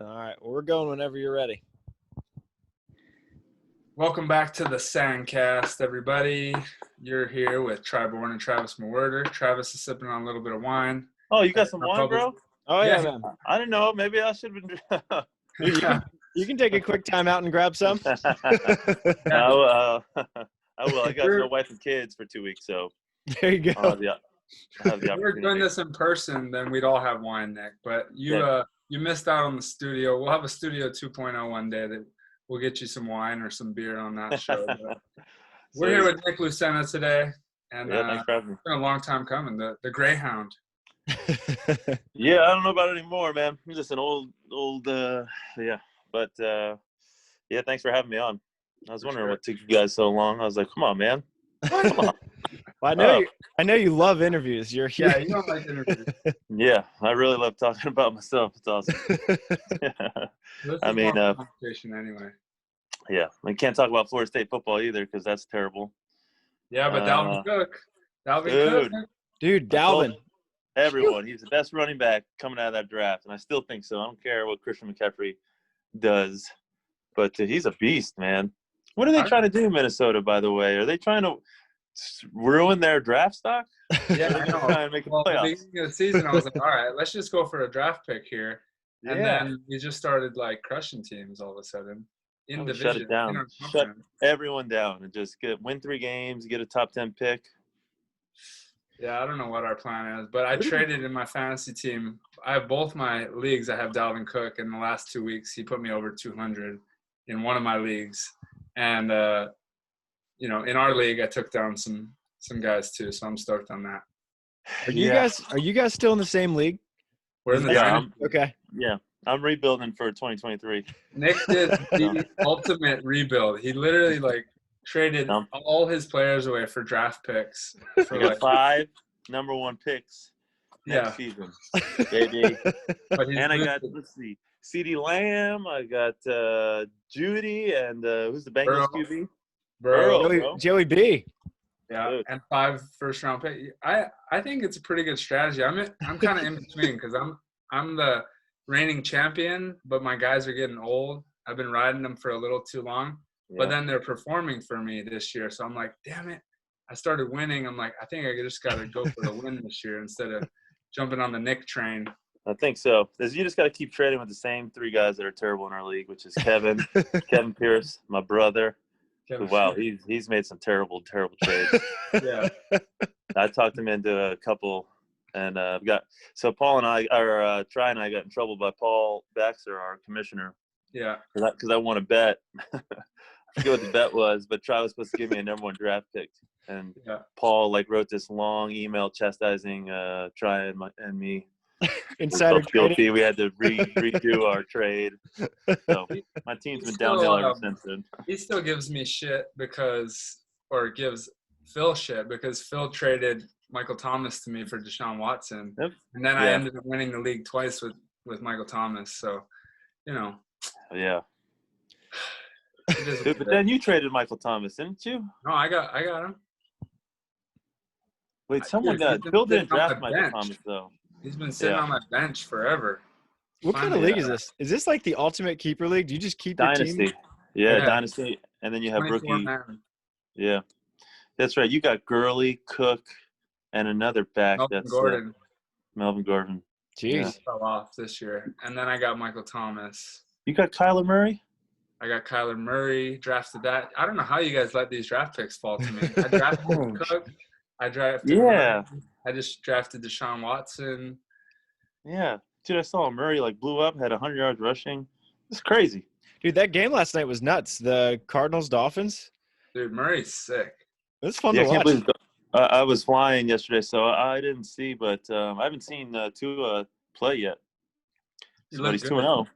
All right, well, we're going whenever you're ready. Welcome back to the SANDCAST, everybody. You're here with Bourne and Travis Mewhirter. Travis is sipping on a little bit of wine. Oh, you got some wine, bro? Oh, yeah, man. I didn't know. Maybe I should have been. You can take a quick time out and grab some. I will. I got no wife and kids for 2 weeks, so. There you go. I'll have the If we were opportunity. doing this in person, then we'd all have wine, Nick. But you missed out on the studio. We'll have a studio 2.0 one day that we'll get you some wine or some beer on that show. We're here with Nick Lucena today. And thanks for having me. It's been a long time coming, the Greyhound. Yeah, I don't know about it anymore, man. I'm just an old, But, thanks for having me on. I was wondering what took you guys so long. I was like, come on, man. Come on. Well, I know you love interviews. You're here. Yeah, you don't like interviews. Yeah, I really love talking about myself. It's awesome. I mean, conversation anyway. Yeah, we can't talk about Florida State football either because that's terrible. Yeah, but Dalvin Cook. Dude, Dalvin. Everyone. He's the best running back coming out of that draft, and I still think so. I don't care what Christian McCaffrey does, but he's a beast, man. What are they trying to do in Minnesota, by the way? Are they trying to ruin their draft stock? Yeah, I know. Trying to make Well, at the playoffs? beginning of the season, I was like, all right, let's just go for a draft pick here. And Yeah. then we just started, crushing teams all of a sudden. In division. Shut it down. Shut everyone down and just win 3 games, get a top 10 pick. Yeah, I don't know what our plan is, but I traded in my fantasy team. I have both my leagues. I have Dalvin Cook. In the last 2 weeks, he put me over 200 in one of my leagues. And, in our league, I took down some guys too, so I'm stoked on that. Are you guys still in the same league? We're in the okay. Yeah, I'm rebuilding for 2023. Nick did the ultimate rebuild. He literally traded all his players away for draft picks. We got 5 number 1 picks next season, baby. And I got CeeDee Lamb. I got Judy, and who's the Bengals QB? Burrow. Joey B. Yeah, Dude. and 5 first-round picks. I think it's a pretty good strategy. I'm kind of in between because I'm the reigning champion, but my guys are getting old. I've been riding them for a little too long, but then they're performing for me this year. So I'm like, damn it. I started winning. I'm like, I think I just got to go for the win this year instead of jumping on the Nick train. I think so. You just got to keep trading with the same 3 guys that are terrible in our league, which is Kevin Pierce, my brother. Wow, he's made some terrible trades. Yeah. I talked him into a couple, and Paul and I, Try and I got in trouble by Paul Baxter, our commissioner. Yeah. Because I won a bet. I forget what the bet was, but Try was supposed to give me a number 1 draft pick, and Paul wrote this long email chastising Try and me. Insider guilty. We had to redo our trade. So my team's been downhill ever since then. He still gives me shit gives Phil shit because Phil traded Michael Thomas to me for Deshaun Watson. Yep. And then I ended up winning the league twice with Michael Thomas. So, Yeah. Dude, but then you traded Michael Thomas, didn't you? No, I got him. Wait, Phil didn't draft Michael Thomas though. He's been sitting on my bench forever. What kind of league is this? Is this like the ultimate keeper league? Do you just keep your team? Yeah, Dynasty. And then you have rookie. Man. Yeah. That's right. You got Gurley, Cook, and another back. Melvin Gordon. Jeez. Yeah. Fell off this year. And then I got Michael Thomas. You got Kyler Murray? I got Kyler Murray. Drafted that. I don't know how you guys let these draft picks fall to me. I drafted Cook. I drafted Murray. I just drafted Deshaun Watson. Yeah. Dude, I saw Murray blew up, had 100 yards rushing. It's crazy. Dude, that game last night was nuts. The Cardinals-Dolphins. Dude, Murray's sick. It was fun to watch. I was flying yesterday, so I didn't see, but I haven't seen Tua play yet. But he's 2-0.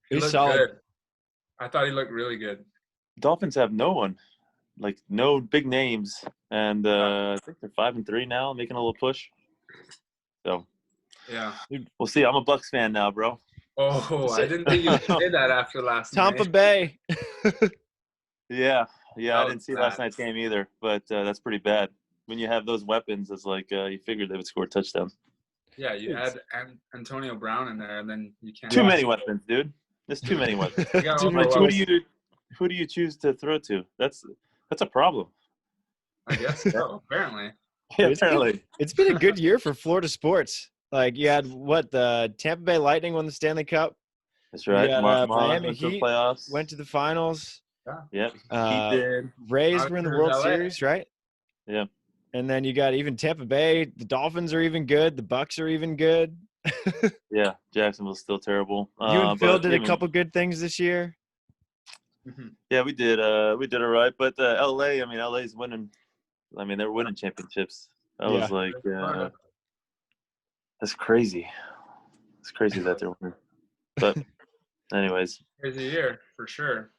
He's solid. Good. I thought he looked really good. Dolphins have no one. No big names. And I think they're 5-3 now, making a little push. So, yeah. We'll see. I'm a Bucs fan now, bro. Oh, I didn't think you would say that after last night. Tampa Bay. Yeah, I didn't see last night's game either, but that's pretty bad. When you have those weapons, it's you figured they would score a touchdown. Yeah, you had Antonio Brown in there, and then you can't. Too many weapons, dude. There's too many weapons. Too many Like, choices. who do you choose to throw to? That's a problem. I guess so. Apparently. Yeah, It's been- apparently. It's been a good year for Florida sports. Like you had the Tampa Bay Lightning won the Stanley Cup. That's right. You got, Marshall Miami went to the Heat playoffs. went to the finals. Yep. Uh, Heat did. Rays were in the Dodgers, World LA. Series, right? Yeah. And then you got even Tampa Bay. The Dolphins are even good. The Bucks are even good. Yeah. Jacksonville's still terrible. You and Phil but did a even- couple good things this year. Yeah, we did. We did all right. But LA, I mean, LA's winning. I mean, they're winning championships. That Yeah. was like, that's crazy. It's crazy that they're winning. But, anyways, Crazy year for sure.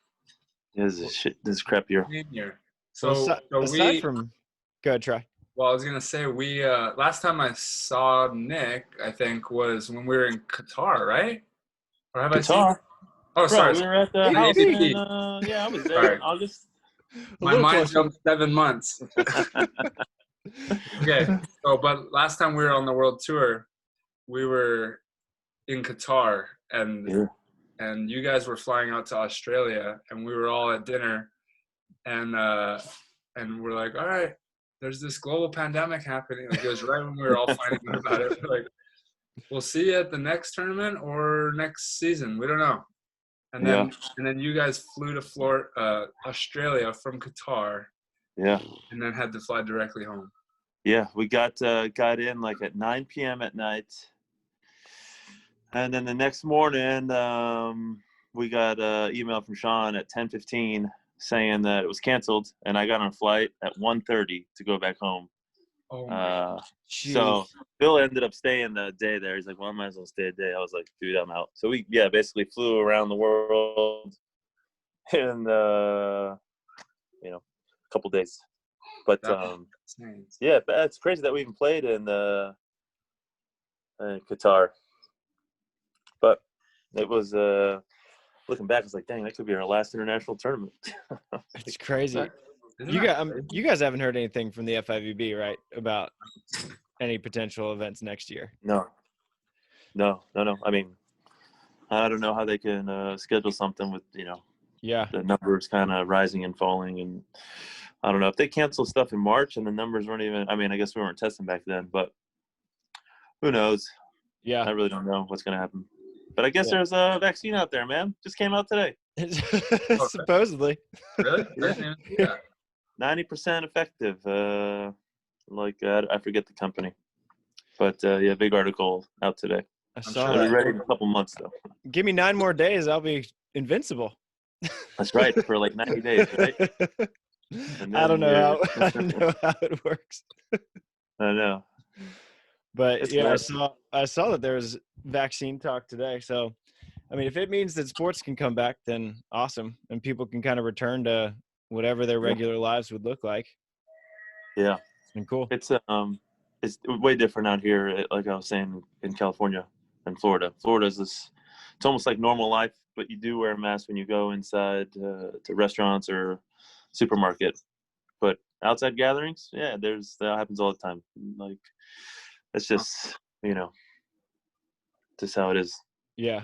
this is a crap year. Same year. So, So, aside from, go ahead, try. well, I was gonna say we last time I saw Nick, I think, was when we were in Qatar, right? Or have I seen? Qatar. Oh, Bro, sorry. we were at the AVP. house in, yeah, I was there Sorry. in August. My mind jumped 7 months. Okay. So, but last time we were on the world tour, we were in Qatar, and you guys were flying out to Australia, and we were all at dinner, and we're like, all right, there's this global pandemic happening. Like, it was right when we were all finding out about it. We're like, we'll see you at the next tournament or next season. We don't know. And then you guys flew to Australia from Qatar. Yeah. And then had to fly directly home. Yeah, we got in like at 9 p.m. at night. And then the next morning, we got an email from Sean at 10:15 saying that it was canceled, and I got on a flight at 1:30 to go back home. Oh my So Phil ended up staying the day there. He's like, well, I might as well stay a day. I was like, dude, I'm out. So we basically flew around the world in a couple days. But yeah, but it's crazy that we even played in Qatar. But it was looking back, it's like, dang, that could be our last international tournament. It's crazy. You guys haven't heard anything from the FIVB, right, about any potential events next year? No. I mean, I don't know how they can schedule something with, the numbers kind of rising and falling. And I don't know if they cancel stuff in March and the numbers weren't even, I mean, I guess we weren't testing back then, but who knows? Yeah. I really don't know what's going to happen. But I guess there's a vaccine out there, man. Just came out today. Supposedly. Really? Yeah. 90% effective. I forget the company. But, big article out today. I saw It'll that. be ready in a couple months, though. Give me 9 more days. I'll be invincible. That's right. For like 90 days, right? I don't know how it works. I know. But It's I saw that there was vaccine talk today. So, I mean, if it means that sports can come back, then awesome. And people can kind of return to whatever their regular lives would look like. Yeah. It's been cool. It's way different out here, like I was saying, in California and Florida. Florida's it's almost like normal life, but you do wear a mask when you go inside to restaurants or supermarket. But outside gatherings, that happens all the time. Like, it's just, just how it is. Yeah.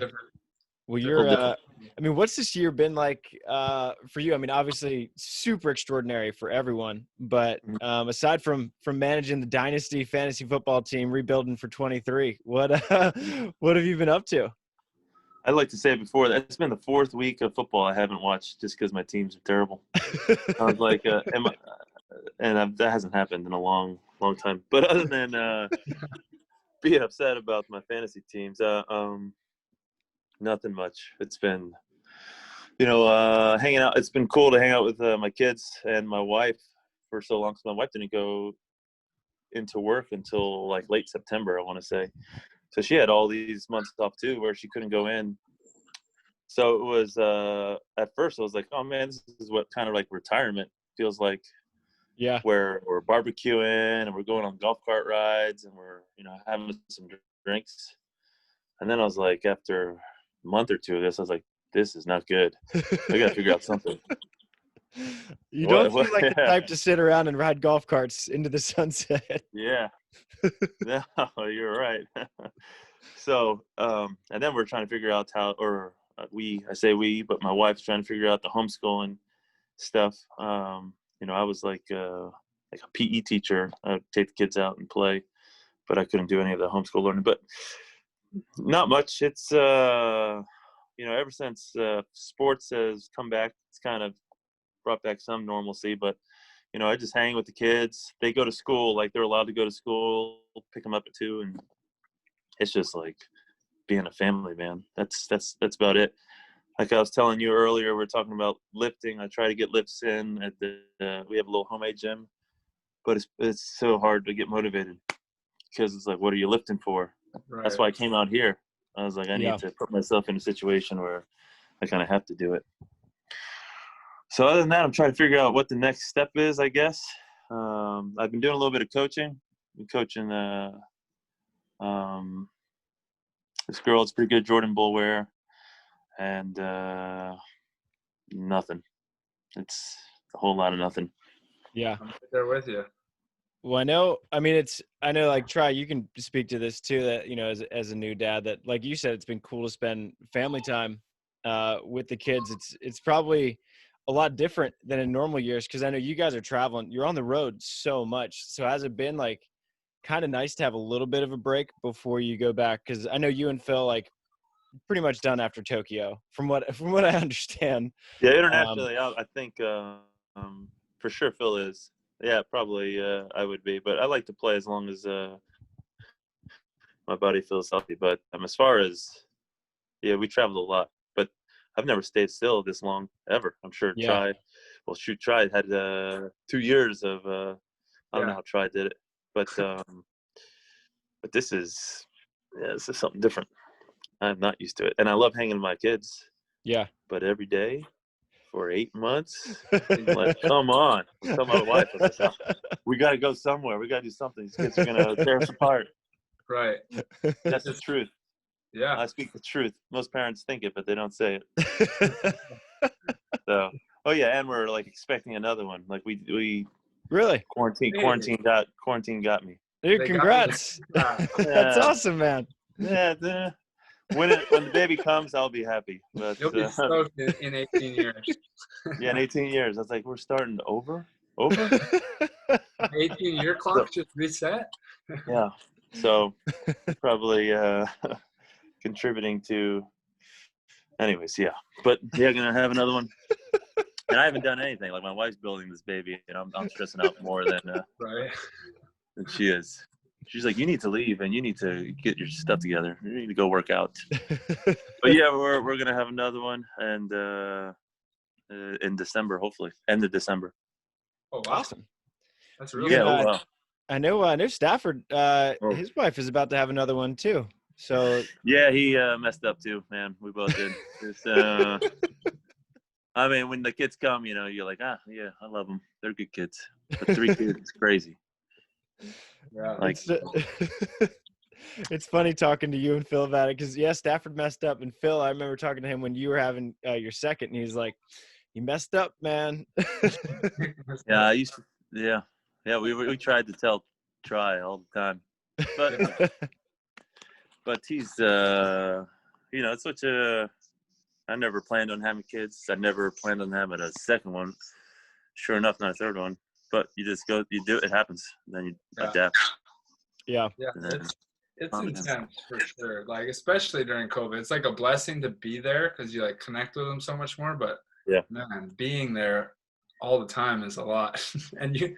Well, what's this year been like for you? I mean, obviously super extraordinary for everyone, but aside from managing the dynasty fantasy football team, rebuilding for 23, what have you been up to? I'd like to say before that it's been the 4th week of football I haven't watched just because my teams are terrible. I was like, that hasn't happened in a long, long time. But other than being upset about my fantasy teams, nothing much. It's been, hanging out. It's been cool to hang out with my kids and my wife for so long because my wife didn't go into work until like late September, I want to say. So she had all these months off too where she couldn't go in. So it was at first I was like, oh man, this is what kind of like retirement feels like. Yeah. Where we're barbecuing and we're going on golf cart rides and we're, having some drinks. And then I was like, after a month or two of this, I was like, this is not good. I got to figure out something. You don't feel like the type to sit around and ride golf carts into the sunset. Yeah. No, you're right. So, and then we're trying to figure out I say we, but my wife's trying to figure out the homeschooling stuff. You know, I was like a PE teacher. I would take the kids out and play, but I couldn't do any of the homeschool learning. But not much. It's, you know, ever since sports has come back, it's kind of brought back some normalcy. But, you know, I just hang with the kids. They go to school, like they're allowed to go to school, pick them up at 2. And it's just like being a family, man. That's about it. Like I was telling you earlier, we're talking about lifting. I try to get lifts in at we have a little homemade gym, but it's so hard to get motivated because it's like, what are you lifting for? Right. That's why I came out here. I was like, I need to put myself in a situation where I kind of have to do it. So other than that, I'm trying to figure out what the next step is, I guess. I've been doing a little bit of coaching. I'm coaching this girl. It's pretty good, Jordan Bulware. And nothing. It's a whole lot of nothing. Yeah. I'm right there with you. Well, I know like Tri, you can speak to this too, that, you know, as a new dad, that like you said, it's been cool to spend family time with the kids. It's probably a lot different than in normal years, because I know you guys are traveling. You're on the road so much. So has it been like kind of nice to have a little bit of a break before you go back? Because I know you and Phil, like, pretty much done after Tokyo, from what I understand. Yeah, internationally, I think for sure Phil is. Yeah, probably I would be, but I like to play as long as my body feels healthy. But as far as we traveled a lot, but I've never stayed still this long ever. I'm sure Tri had 2 years of I don't know how Tri did it, but this is something different. I'm not used to it. And I love hanging with my kids. Yeah. But every day for 8 months, I'm like, come on. Tell my wife, we got to go somewhere. We got to do something. These kids are going to tear us apart. Right. That's the truth. Yeah. I speak the truth. Most parents think it, but they don't say it. So, and we're like expecting another one. Like we really quarantine got me. Dude, congrats. That's awesome, man. Yeah. When the baby comes, I'll be happy. But, you'll be stoked in 18 years. Yeah, in 18 years. I was like, we're starting over? 18-year clock just reset? Yeah. So probably contributing to – anyways, yeah. But, going to have another one. And I haven't done anything. Like, my wife's building this baby, and I'm stressing out more than she is. She's like, you need to leave and you need to get your stuff together. You need to go work out. But yeah, we're gonna have another one, and in December, hopefully, end of December. Oh, awesome! That's really wow. I know Stafford. His wife is about to have another one too. So yeah, he messed up too, man. We both did. I mean, when the kids come, you know, you're like, I love them. They're good kids. But 3 kids is crazy. Yeah, like it's funny talking to you and Phil about it, because Stafford messed up, and Phil, I remember talking to him when you were having your second, and he's like, "You messed up, man." Yeah, we tried to try all the time, but but he's you know, it's such a. I never planned on having kids. I never planned on having a second one. Sure enough, not a third one. But you just go, you do it. It happens. Then you adapt. Yeah. Yeah. It's intense for sure. Like, especially during COVID, it's like a blessing to be there because you like connect with them so much more. But man, being there all the time is a lot. And you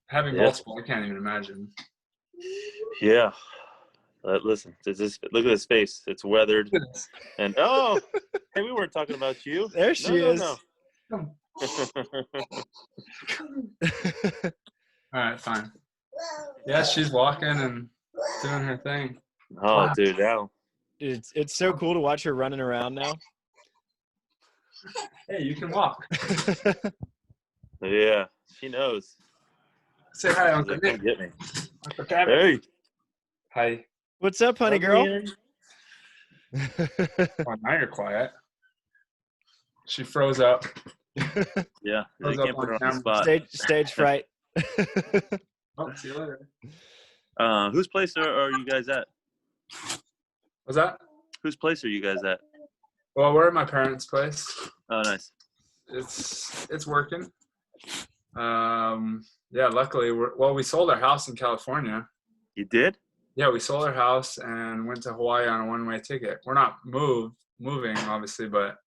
having multiple, I can't even imagine. Yeah. Listen, look at his face. It's weathered. And hey, we weren't talking about you. There she is. No. All right, fine. Yeah, she's walking and doing her thing. Oh, wow. Dude, now it's so cool to watch her running around now. Hey, you can walk. Yeah, she knows. Say hi, Uncle Nick. Get me. Uncle Kevin. Hey. Hi. What's up, honey girl? Oh, now you're quiet. She froze up. Yeah, you can't put her on the spot. Stage fright. Oh, see you later. Whose place are you guys at? What's that? Whose place are you guys at? Well, we're at my parents' place. Oh, nice. It's working. Yeah, luckily we sold our house in California. You did? Yeah, we sold our house and went to Hawaii on a one-way ticket. We're not moving, obviously, but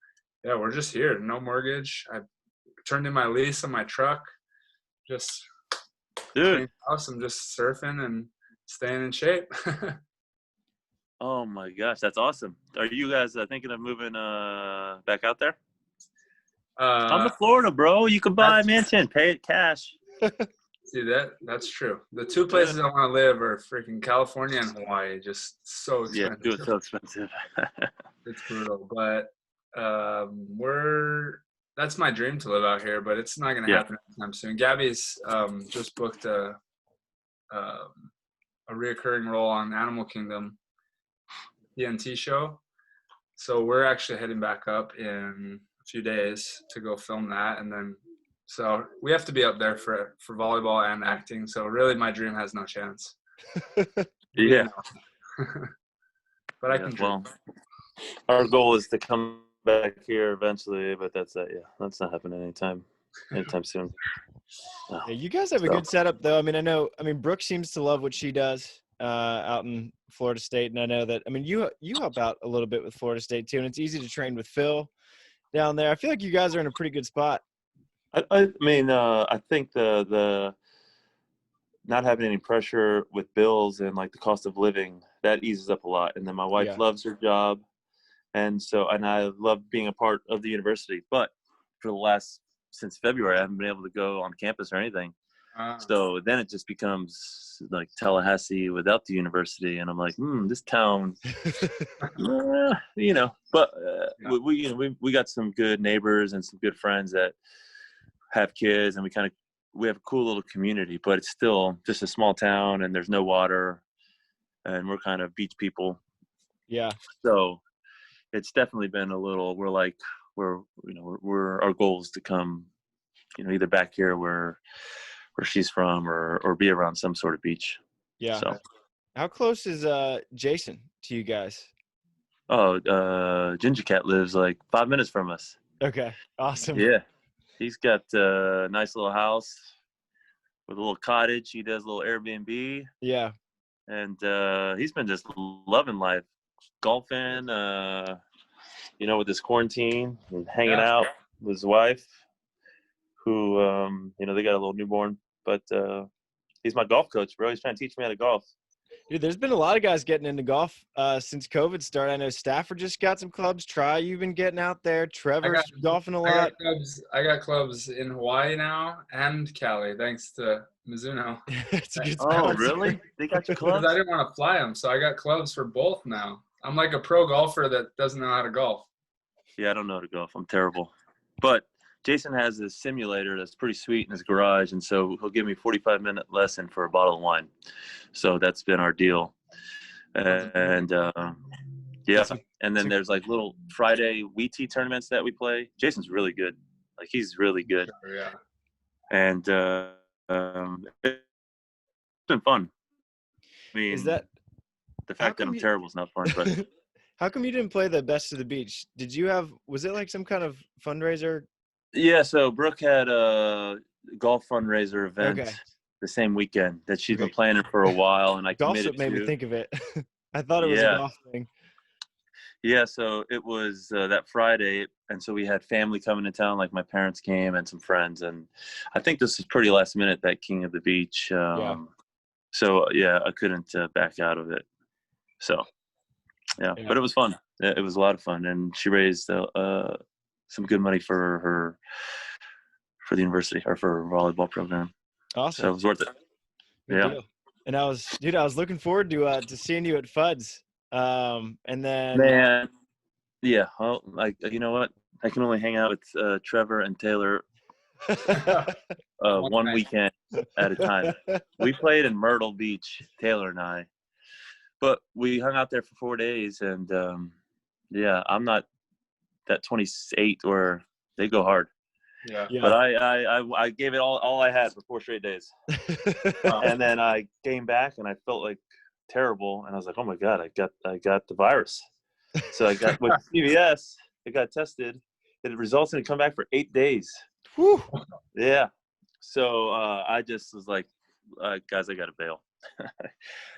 yeah, we're just here. No mortgage. I turned in my lease on my truck. Just Dude. house. I'm just surfing and staying in shape. Oh my gosh, that's awesome. Are you guys thinking of moving back out there? Come to Florida, bro. You can buy a mansion, pay it cash. See, that's true. The two places I want to live are freaking California and Hawaii. Just so expensive. Yeah, it's so expensive. It's brutal, but that's my dream to live out here, but it's not going to happen anytime soon. Gabby's just booked a reoccurring role on Animal Kingdom TNT show, so we're actually heading back up in a few days to go film that, and then so we have to be up there for volleyball and acting. So really, my dream has no chance. Yeah. But I can. Well, our goal is to come back here eventually, but that's not happening anytime soon. No. Yeah, you guys have a good setup, though. I mean, Brooke seems to love what she does out in Florida State, and I know that. I mean, you help out a little bit with Florida State too, and it's easy to train with Phil down there. I feel like you guys are in a pretty good spot. I mean, I think the not having any pressure with bills and like the cost of living, that eases up a lot. And then my wife loves her job, and I love being a part of the university. But since February, I haven't been able to go on campus or anything. So then it just becomes like Tallahassee without the university, and I'm like, this town, But we got some good neighbors and some good friends that have kids, and we have a cool little community, but it's still just a small town, and there's no water, and we're kind of beach people. Yeah. So it's definitely been a little. Our goal is to come, either back here where she's from, or be around some sort of beach. Yeah. So. How close is Jason to you guys? Oh, Ginger Cat lives like 5 minutes from us. Okay. Awesome. Yeah. He's got a nice little house with a little cottage. He does a little Airbnb. Yeah. And he's been just loving life, golfing, with this quarantine and hanging out with his wife, who, they got a little newborn. But he's my golf coach, bro. He's trying to teach me how to golf. Dude, there's been a lot of guys getting into golf since COVID started. I know Stafford just got some clubs. You've been getting out there. Trevor's golfing a lot. I got clubs in Hawaii now and Cali, thanks to Mizuno. It's a good sponsor. Really? They got you clubs? I didn't want to fly them, so I got clubs for both now. I'm like a pro golfer that doesn't know how to golf. Yeah, I don't know how to golf. I'm terrible. But Jason has a simulator that's pretty sweet in his garage, and so he'll give me 45-minute lesson for a bottle of wine. So that's been our deal. And and then there's like little Friday WT tournaments that we play. Jason's really good. Like, he's really good. Yeah. And it's been fun. I mean, is that the fact that I'm terrible is not fun, but how come you didn't play the Best of the Beach? Was it like some kind of fundraiser? Yeah, so Brooke had a golf fundraiser event the same weekend that she's been planning for a while, and I committed to. Golf made me think of it. I thought it was a golf thing. Yeah, so it was that Friday, and so we had family coming to town, like my parents came and some friends, and I think this is pretty last minute, that King of the Beach. So, I couldn't back out of it. So, but it was fun. It was a lot of fun, and she raised some good money for the university, or for her volleyball program. Awesome. So it was worth it. Good deal. And I was looking forward to seeing you at FUDS. And then man, you know what? I can only hang out with Trevor and Taylor one weekend at a time. We played in Myrtle Beach, Taylor and I, but we hung out there for 4 days, and I'm not that 28 where they go hard. Yeah. But I gave it all I had for 4 straight days. And then I came back and I felt like terrible, and I was like, oh my God, I got the virus. So I got with CVS. it got tested. It results in it come back for 8 days. Whew. Yeah. So I just was like, guys, I got to bail.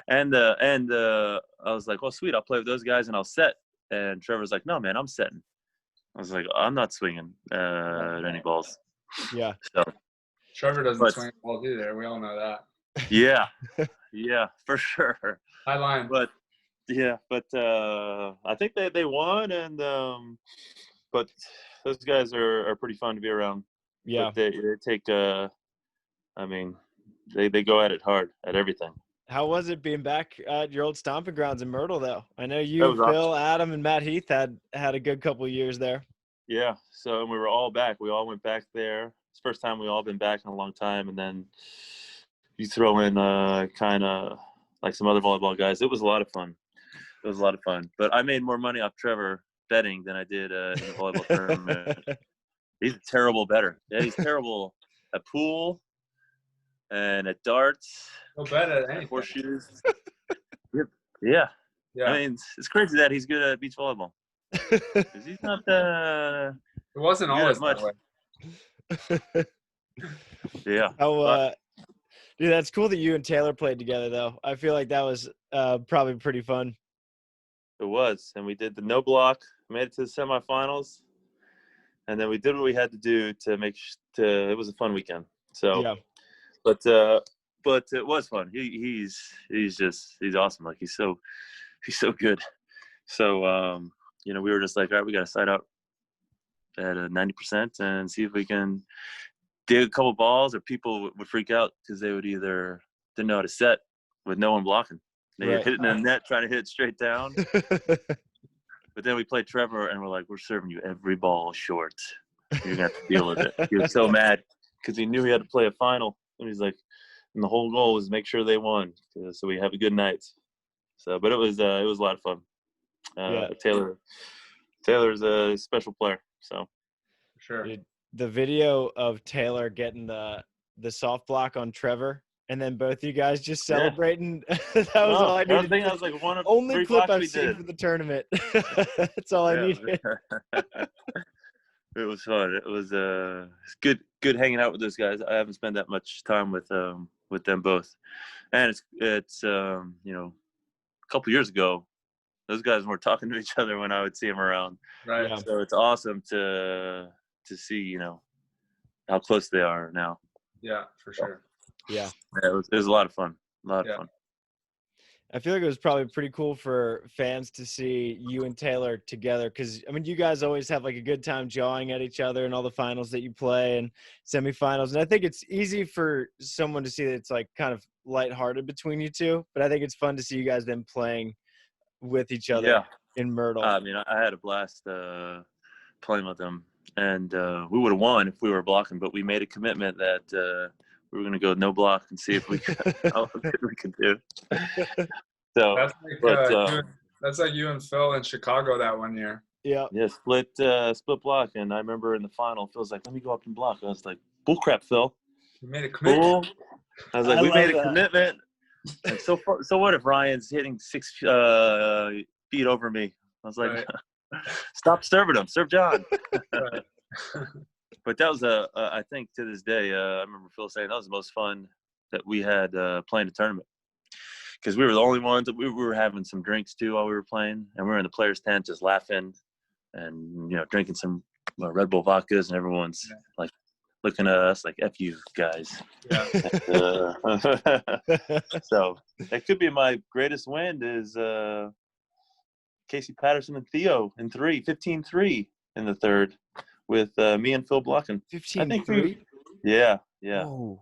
and I was like, well, sweet, I'll play with those guys and I'll set. And Trevor's like, no, man, I'm setting. I was like, I'm not swinging at any balls. Yeah. So Trevor doesn't swing balls either. We all know that. Yeah. Yeah, for sure. High line. But I think they won, and but those guys are pretty fun to be around. Yeah. But they take I mean, they go at it hard at everything. How was it being back at your old stomping grounds in Myrtle, though? I know you, Phil, awesome. Adam, and Matt Heath had a good couple of years there. Yeah, so we were all back. We all went back there. It's the first time we all been back in a long time, and then you throw in kind of like some other volleyball guys. It was a lot of fun. But I made more money off Trevor betting than I did in the volleyball tournament. He's a terrible bettor. Yeah, he's terrible at pool and at darts. He'll bet at anything. Horseshoes. Yeah. I mean, it's crazy that he's good at beach volleyball. He's not it wasn't always much. That way. Yeah. Dude, that's cool that you and Taylor played together, though. I feel like that was probably pretty fun. It was, and we did the no block, made it to the semifinals, and then we did what we had to do to make. It was a fun weekend. So, yeah. But it was fun. He's awesome. Like he's so good. So we were just like, all right, we got to side out at 90% and see if we can dig a couple balls, or people would freak out because they would either didn't know how to set with no one blocking. They hit it in the net, trying to hit it straight down. But then we played Trevor, and we're like, we're serving you every ball short. You're going to have to deal with it. He was so mad because he knew he had to play a final. And he's like, and the whole goal was make sure they won so we have a good night. So, but it was a lot of fun. Taylor's a special player. So, for sure. Dude, the video of Taylor getting the soft block on Trevor, and then both you guys just celebrating. That was all I needed. I think that was like one of only three clip blocks I've seen for the tournament. That's all I needed. It was fun. It was good hanging out with those guys. I haven't spent that much time with them both, and it's a couple years ago, those guys weren't talking to each other when I would see them around. Right. Yeah. So it's awesome to see how close they are now. Yeah, for sure. Yeah. It was a lot of fun. A lot of fun. I feel like it was probably pretty cool for fans to see you and Taylor together, because, I mean, you guys always have like a good time jawing at each other in all the finals that you play and semifinals. And I think it's easy for someone to see that it's like kind of lighthearted between you two, but I think it's fun to see you guys then playing with each other in Myrtle. I mean, I had a blast playing with them, and we would have won if we were blocking, but we made a commitment that we were going to go no block and see if we could, how good we could do. So that's like you and Phil in Chicago that one year. Yeah. Yeah, split block. And I remember in the final, Phil's like, let me go up and block. I was like, bullcrap, Phil. You made a commitment. I was like, we made a commitment. Like, so what if Ryan's hitting 6 feet over me? I was like, stop serving him. Serve John. Right. But that was I think to this day, I remember Phil saying that was the most fun that we had playing a tournament, because we were the only ones that we were having some drinks too while we were playing, and we were in the players' tent just laughing and drinking some Red Bull vodkas, and everyone's like looking at us like "F you guys." Yeah. So that could be my greatest win is Casey Patterson and Theo in 15-3 in the third. With me and Phil blocking. 15-3? Yeah. Oh.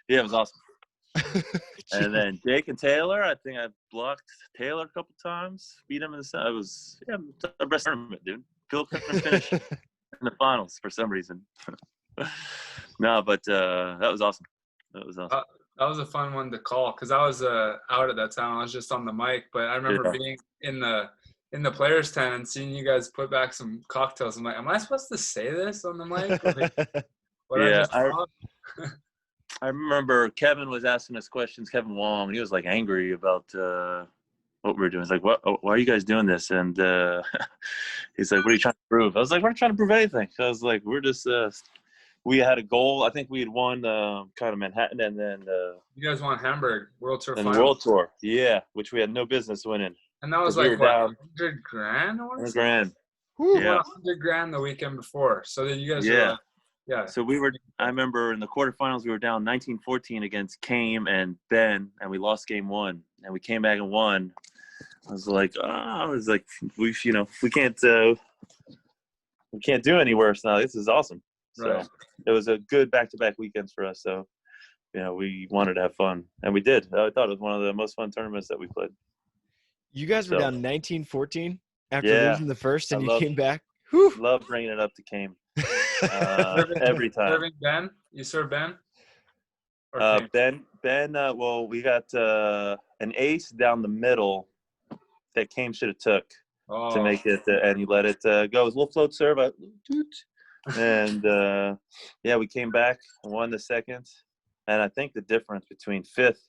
Yeah, it was awesome. And then Jake and Taylor, I think I blocked Taylor a couple times, beat him in the set. It was the best tournament, dude. Phil couldn't finish in the finals for some reason. No, but that was awesome. That was a fun one to call, because I was out at that time. I was just on the mic, but I remember being in the players' tent and seeing you guys put back some cocktails. I'm like, am I supposed to say this on the mic? I remember Kevin was asking us questions, Kevin Wong, and he was like angry about what we were doing. He's like, "What? Why are you guys doing this?" And he's like, "What are you trying to prove?" I was like, "We're not trying to prove anything." So I was like, "We're just we had a goal. I think we had won kind of Manhattan, and then you guys won Hamburg World Tour and the final. World Tour, yeah, which we had no business winning. And that was We like were what, down 100 grand or $100 something? grand. You Yeah. won 100 grand the weekend before. So then you guys were Yeah. like, yeah. So I remember in the quarterfinals, we were down 19-14 against Kame and Ben, and we lost game 1, and we came back and won. I was like, we can't do any worse now. This is awesome. Right. So it was a good back-to-back weekends for us. So, we wanted to have fun, and we did. I thought it was one of the most fun tournaments that we played. You guys were down 19-14 after losing the first, and came back. Whew. Love bringing it up to Kame. Every time. Serving Ben? You serve Ben? Ben, well, we got an ace down the middle that Kame should have took to make it, and he let it go. It was a little float serve, and we came back and won the second. And I think the difference between fifth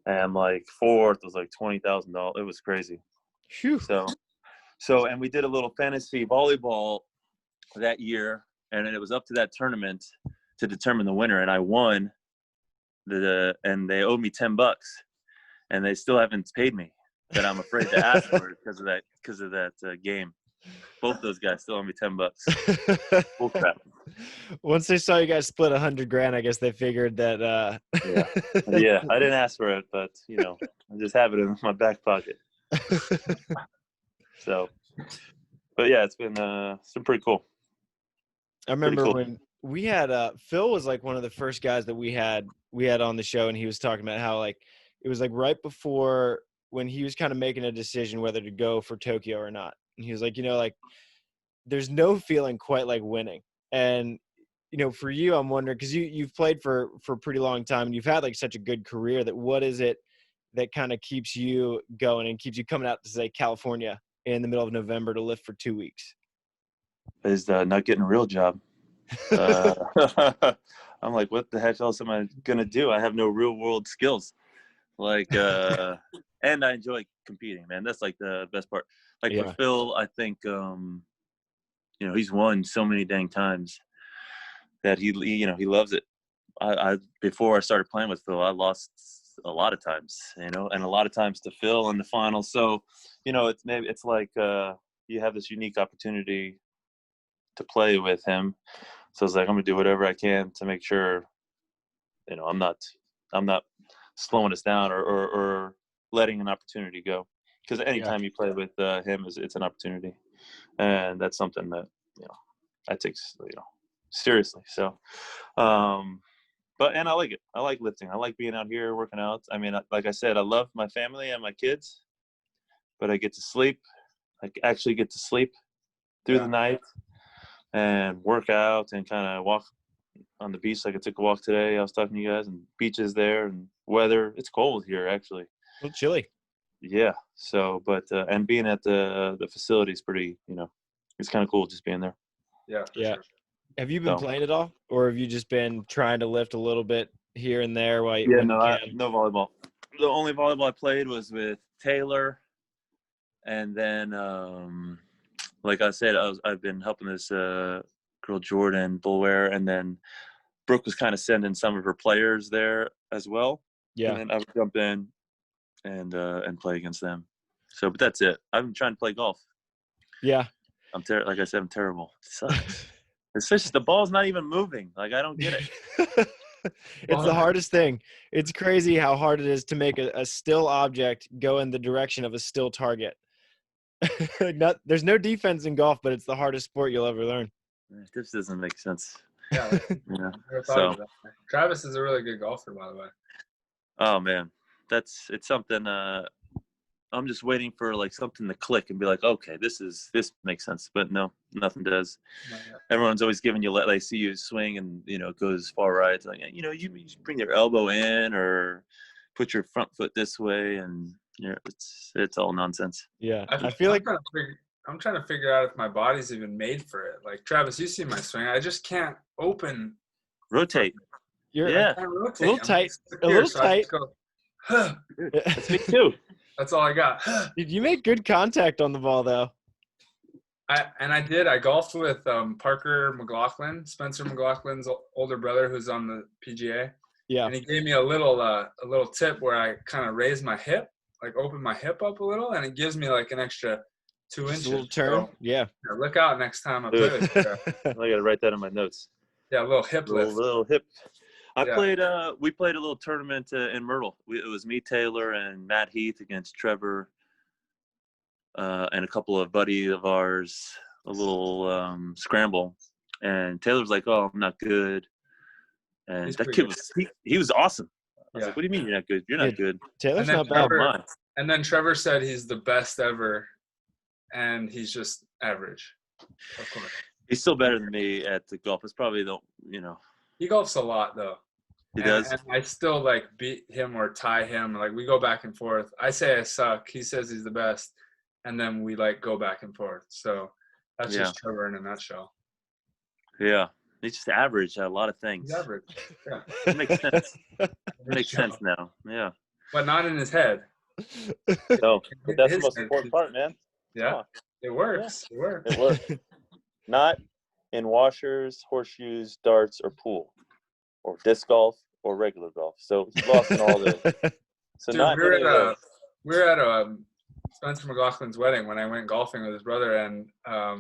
and like fourth was like $20,000. It was crazy. Whew. So, and we did a little fantasy volleyball that year, and it was up to that tournament to determine the winner, and I won and they owed me $10, and they still haven't paid me, but I'm afraid to ask for it because of that game. Both those guys still owe me $10. Bull crap. Once they saw you guys split 100 grand, I guess they figured that. Yeah, I didn't ask for it, but I just have it in my back pocket. So, but yeah, it's been pretty cool. I remember when we had Phil was like one of the first guys that we had on the show, and he was talking about how like it was like right before when he was kind of making a decision whether to go for Tokyo or not. And he was like, like there's no feeling quite like winning. And for you, I'm wondering, because you've played for a pretty long time and you've had like such a good career, that what is it that kind of keeps you going and keeps you coming out to say California in the middle of November to lift for 2 weeks? Is not getting a real job. I'm like, what the heck else am I gonna do? I have no real world skills. Like, and I enjoy competing, man. That's like the best part. Like for Phil, I think, he's won so many dang times that he loves it. I before I started playing with Phil, I lost a lot of times, and a lot of times to Phil in the finals. So, it's like you have this unique opportunity to play with him. So it's like, I'm gonna do whatever I can to make sure, I'm not slowing us down or letting an opportunity go. Because anytime you play with him, it's an opportunity, and that's something that I take seriously. So, and I like it. I like lifting. I like being out here working out. I mean, like I said, I love my family and my kids, but I get to sleep. I actually get to sleep through the night and work out and kind of walk on the beach. Like I took a walk today. I was talking to you guys, and beaches there and weather. It's cold here, actually. A little chilly. Yeah. So, but and being at the facility is pretty, it's kind of cool just being there. Yeah. Yeah. Sure. Have you been playing at all, or have you just been trying to lift a little bit here and there while you can? No volleyball. The only volleyball I played was with Taylor, and then like I said, I've been helping this girl Jordan Bulware, and then Brooke was kind of sending some of her players there as well. Yeah. And then I would jump in and play against them. So, but that's it. I've been trying to play golf. Yeah. Like I said, I'm terrible. It sucks. It's just the ball's not even moving. Like, I don't get it. It's the hardest thing. It's crazy how hard it is to make a still object go in the direction of a still target. There's no defense in golf, but it's the hardest sport you'll ever learn. This doesn't make sense. Yeah. So Travis is a really good golfer, by the way. Oh man, it's something. I'm just waiting for like something to click and be like, okay, this makes sense. But no, nothing does. Everyone's always giving you, they see you swing and it goes far right. It's like, you bring your elbow in or put your front foot this way, and it's all nonsense. Yeah, I feel like I'm trying to figure out if my body's even made for it. Like Travis, you see my swing. I just can't rotate. I can't rotate. A little tight. Go, That's me too. That's all I got. Did you make good contact on the ball though? I did. I golfed with Parker McLaughlin, Spencer McLaughlin's older brother, who's on the PGA. Yeah. And he gave me a little tip where I kind of raise my hip, like open my hip up a little, and it gives me like an extra 2 inches. Just a little turn. So, yeah. Look out next time I play with you. I gotta write that in my notes. Yeah, a little hip lift. Little hip. Played. We played a little tournament in Myrtle. It was me, Taylor, and Matt Heath against Trevor, and a couple of buddies of ours. A little scramble, and Taylor's like, "Oh, I'm not good." And that kid he was awesome. I was like, "What do you mean you're not good? You're not good." Taylor's not bad. And then Trevor said he's the best ever, and he's just average. Of course. He's still better than me at the golf. It's probably He golfs a lot though. He does. And I still like beat him or tie him. Like we go back and forth. I say I suck. He says he's the best, and then we like go back and forth. So that's just Trevor in a nutshell. Yeah, he's just average at a lot of things. He's average. Yeah, it makes sense. It makes sense now. Yeah, but not in his head. No, but that's the most important part, man. Yeah, it works. Yeah. It works. It works. Not in washers, horseshoes, darts, or pool, or disc golf, or regular golf. So he lost in all those. So dude, not we were at Spencer McLaughlin's wedding when I went golfing with his brother, and I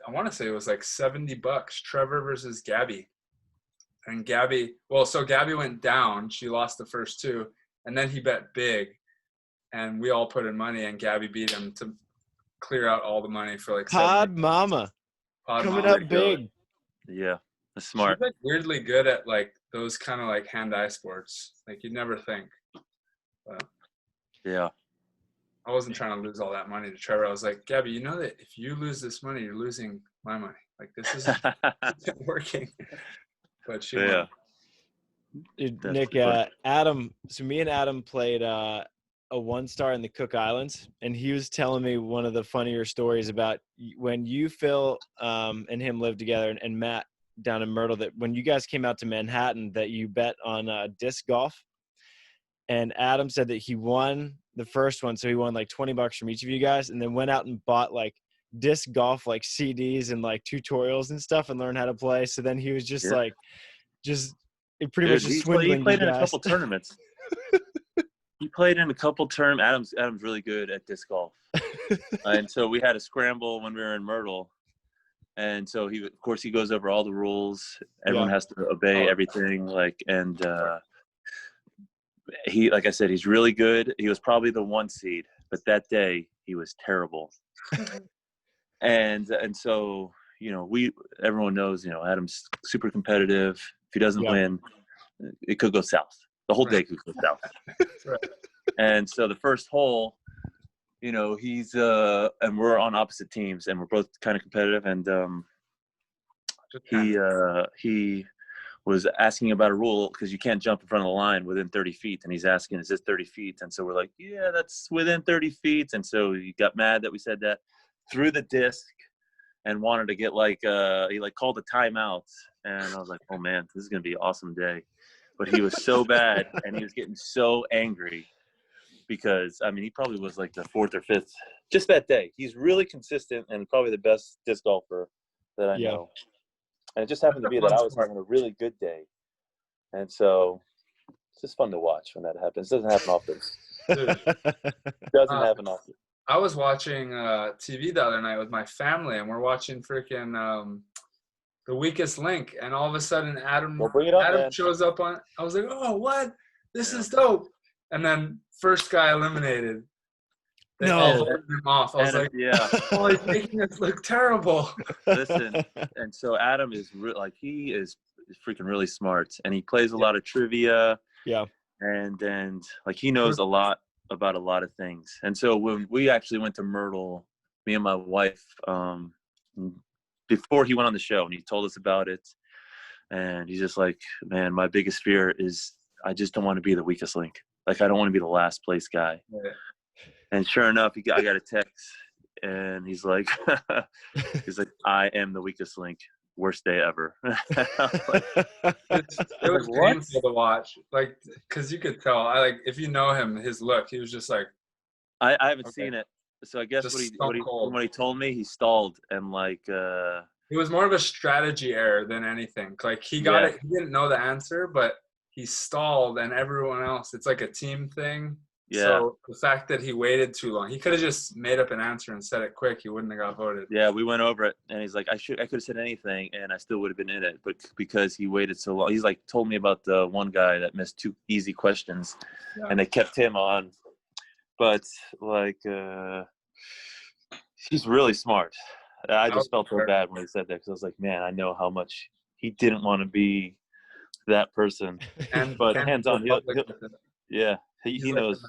want to say it was like $70. Trevor versus Gabby, and Gabby went down. She lost the first two, and then he bet big, and we all put in money, and Gabby beat him to clear out all the money for like Pod Mama coming up big. Yeah, that's smart. She's like weirdly good at like those kind of like hand-eye sports. Like you'd never think. But yeah. I wasn't trying to lose all that money to Trevor. I was like, Gabby, you know that if you lose this money, you're losing my money. Like this isn't working. But she won. Nick, Adam. So me and Adam played a 1-star in the Cook Islands, and he was telling me one of the funnier stories about when you, Phil, and him lived together, and Matt down in Myrtle, that when you guys came out to Manhattan, that you bet on disc golf. And Adam said that he won the first one, so he won like $20 from each of you guys, and then went out and bought like disc golf like CDs and like tutorials and stuff, and learned how to play. So then he was just pretty much just swindling. He played in a couple tournaments. He played in a couple tournaments. Adam's really good at disc golf, and so we had a scramble when we were in Myrtle, and so he goes over all the rules. Everyone has to obey everything, he, like I said, he's really good. He was probably the 1 seed, but that day he was terrible. and so, everyone knows, Adam's super competitive. If he doesn't win, it could go south. The whole day could go south. And so the first hole, he's and we're on opposite teams, and we're both kind of competitive. And he was asking about a rule because you can't jump in front of the line within 30 feet. And he's asking, is this 30 feet? And so we're like, yeah, that's within 30 feet. And so he got mad that we said that, threw the disc, and wanted to get he called a timeout. And I was like, oh man, this is going to be an awesome day. But he was so bad, and he was getting so angry because, he probably was like the 4th or 5th just that day. He's really consistent and probably the best disc golfer that I know. And it just happened to be that I was having a really good day. And so it's just fun to watch when that happens. It doesn't happen often. It doesn't happen often. I was watching TV the other night with my family, and we're watching freaking The Weakest Link. And all of a sudden, Adam shows up on. I was like, oh, what? This is dope. And then first guy eliminated. No. Him off. I was like, oh, he's making us look terrible. Listen, and so Adam is he is freaking really smart, and he plays a lot of trivia. Yeah. And he knows a lot about a lot of things. And so when we actually went to Myrtle, me and my wife, before he went on the show, and he told us about it, and he's just like, man, my biggest fear is I just don't want to be the weakest link. I don't want to be the last place guy. Yeah. And sure enough, I got a text, and he's like, I am the weakest link. worst day ever. It was painful to watch, like, because you could tell. If you know him, his look, he was just like. I haven't seen it, so I guess what he told me, he stalled and like. It was more of a strategy error than anything. Like he got it, he didn't know the answer, but he stalled, and everyone else. It's like a team thing. Yeah. So the fact that he waited too long, he could have just made up an answer and said it quick. He wouldn't have got voted. Yeah, we went over it, and he's like, I could have said anything, and I still would have been in it, but because he waited so long, he's like told me about the one guy that missed 2 easy questions, and they kept him on. But like, he's really smart. I just felt so bad when he said that because I was like, man, I know how much he didn't want to be that person. But hands on, yeah. He knows.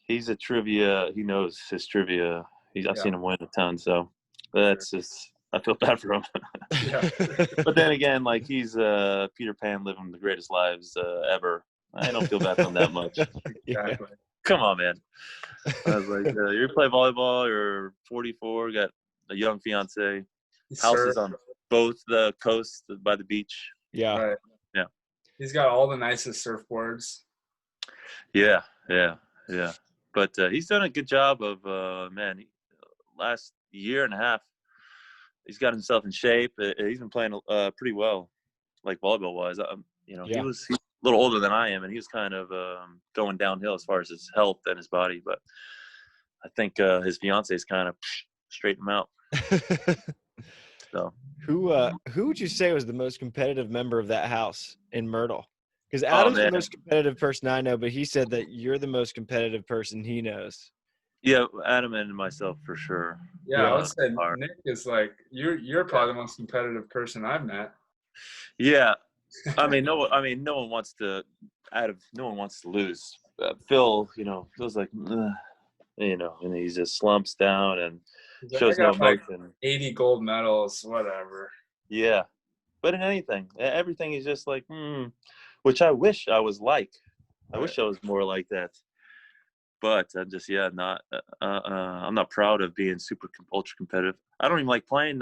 He's a trivia. He knows his trivia. I've seen him win a ton. So that's just. I feel bad for him. But then again, like he's Peter Pan living the greatest lives ever. I don't feel bad for him that much. Exactly. Come on, man. I was like, you play volleyball. You're 44. Got a young fiance. Houses on both the coast by the beach. Yeah. Right. Yeah. He's got all the nicest surfboards. Yeah. But he's done a good job of, last year and a half, he's got himself in shape. He's been playing pretty well, like volleyball-wise. He was a little older than I am, and he was kind of going downhill as far as his health and his body. But I think his fiance's kind of straightened him out. So who would you say was the most competitive member of that house in Myrtle? Because Adam's the most competitive person I know, but he said that you're the most competitive person he knows. Yeah, Adam and myself for sure. Yeah, I would say Nick is like you're probably the most competitive person I've met. Yeah, no one wants to lose. Phil, feels like, and he just slumps down and shows no emotion. 80 gold medals, whatever. Yeah, but in everything is just like, which I wish I was like. I wish I was more like that. But I'm just not. I'm not proud of being ultra competitive. I don't even like playing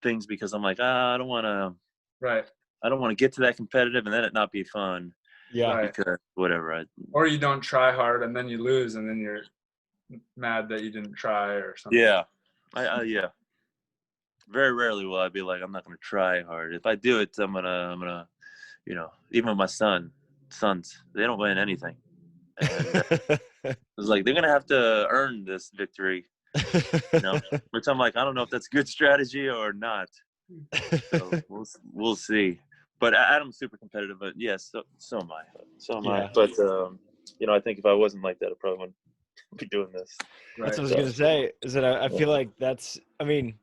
things because I'm like, I don't want to. Right. I don't want to get to that competitive and then it not be fun. Yeah. Right. Because whatever. Or you don't try hard and then you lose and then you're mad that you didn't try or something. Yeah. Yeah. Very rarely will I be like, I'm not going to try hard. If I do it, I'm gonna, even with my sons, they don't win anything. And it's like they're gonna have to earn this victory, which I'm like, I don't know if that's good strategy or not. So we'll see. But Adam's super competitive, but yes, so am I. But I think if I wasn't like that, I probably wouldn't be doing this. That's what I was gonna say. Is that I feel like the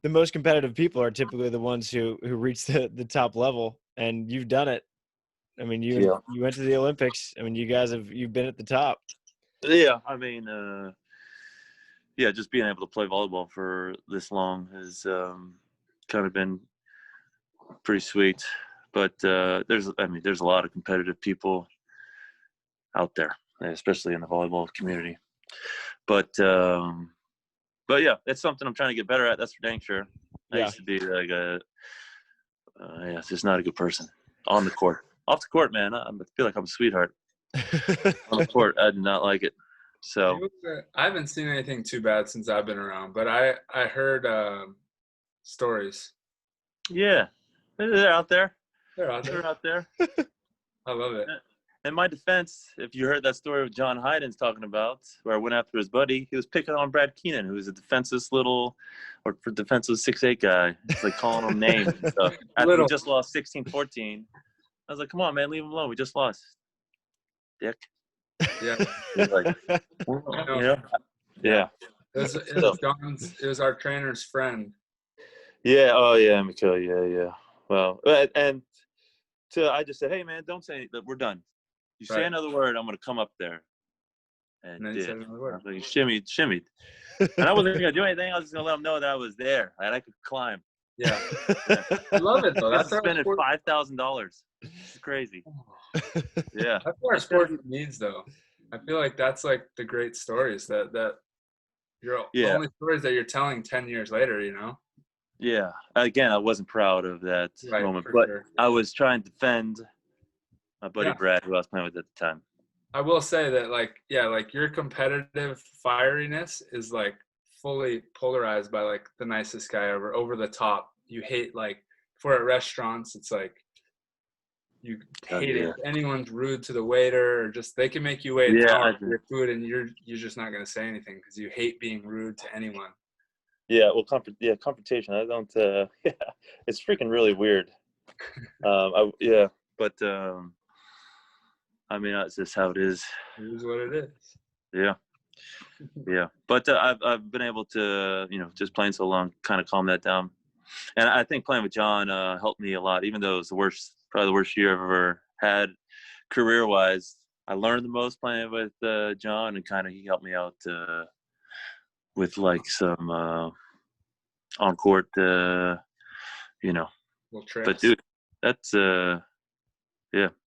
most competitive people are typically the ones who reach the top level, and you've done it. I mean, you went to the Olympics. I mean, you've been at the top. Yeah, just being able to play volleyball for this long has kind of been pretty sweet. But there's a lot of competitive people out there, especially in the volleyball community. But yeah, it's something I'm trying to get better at. That's for dang sure. I used to be like just not a good person on the court. Off the court, man, I feel like I'm a sweetheart. On the court, I did not like it. So I haven't seen anything too bad since I've been around, but I heard stories. Yeah, they're out there. They're out there. I love it. In my defense, if you heard that story of John Hyden's talking about, where I went after his buddy, he was picking on Brad Keenan, who was a defenseless 6'8" guy. It's like calling him names and stuff. After we just lost 16-14. I was like, come on, man, leave him alone. We just lost. Dick. Yeah. Like, yeah. It was our trainer's friend. Yeah. Oh, yeah, Mikhail. Yeah. Well, and I just said, hey, man, don't say anything. We're done. You say another word, I'm going to come up there. And then he said another word. He shimmied. And I wasn't going to do anything. I was just going to let him know that I was there and I could climb. Yeah. I love it, though. That's spending $5,000. It's crazy. Yeah. That's what our sport needs, though. I feel like that's like the great stories that the only stories that you're telling 10 years later, Yeah. Again, I wasn't proud of that moment, but sure. I was trying to defend my buddy Yeah. Brad, who I was playing with at the time. I will say that, like, yeah, like your competitive fieriness is like fully polarized by like the nicest guy ever, over the top. You hate, like, for at restaurants, it's like you hate it if anyone's rude to the waiter, or just they can make you wait an hour for your food and you're just not gonna say anything because you hate being rude to anyone. Yeah, well, confrontation. I don't. Yeah, it's freaking really weird. But I mean, that's just how it is. It is what it is. Yeah, yeah. But I've been able to, just playing so long, kind of calm that down. And I think playing with John helped me a lot, even though it was probably the worst year I've ever had career-wise. I learned the most playing with John, and kind of he helped me out with like some on-court, But dude, that's yeah,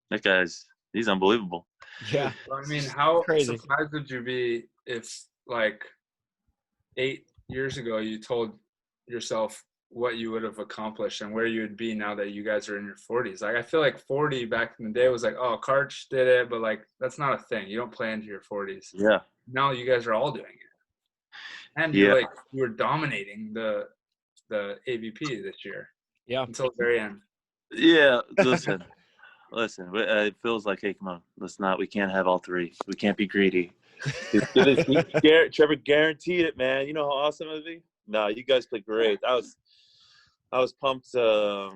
that he's unbelievable. Yeah. I mean, how crazy. Surprised would you be if, like, 8 years ago you told yourself what you would have accomplished and where you would be now that you guys are in your 40s? Like, I feel like 40 back in the day was like, oh, Karch did it, but like that's not a thing. You don't play into your 40s. Yeah. Now you guys are all doing it, and you were dominating the AVP this year. Yeah. Until the very end. Yeah. Listen. It feels like, hey, come on, we can't have all three. We can't be greedy. Trevor guaranteed it, man. You know how awesome it would be? No, you guys played great. I was pumped for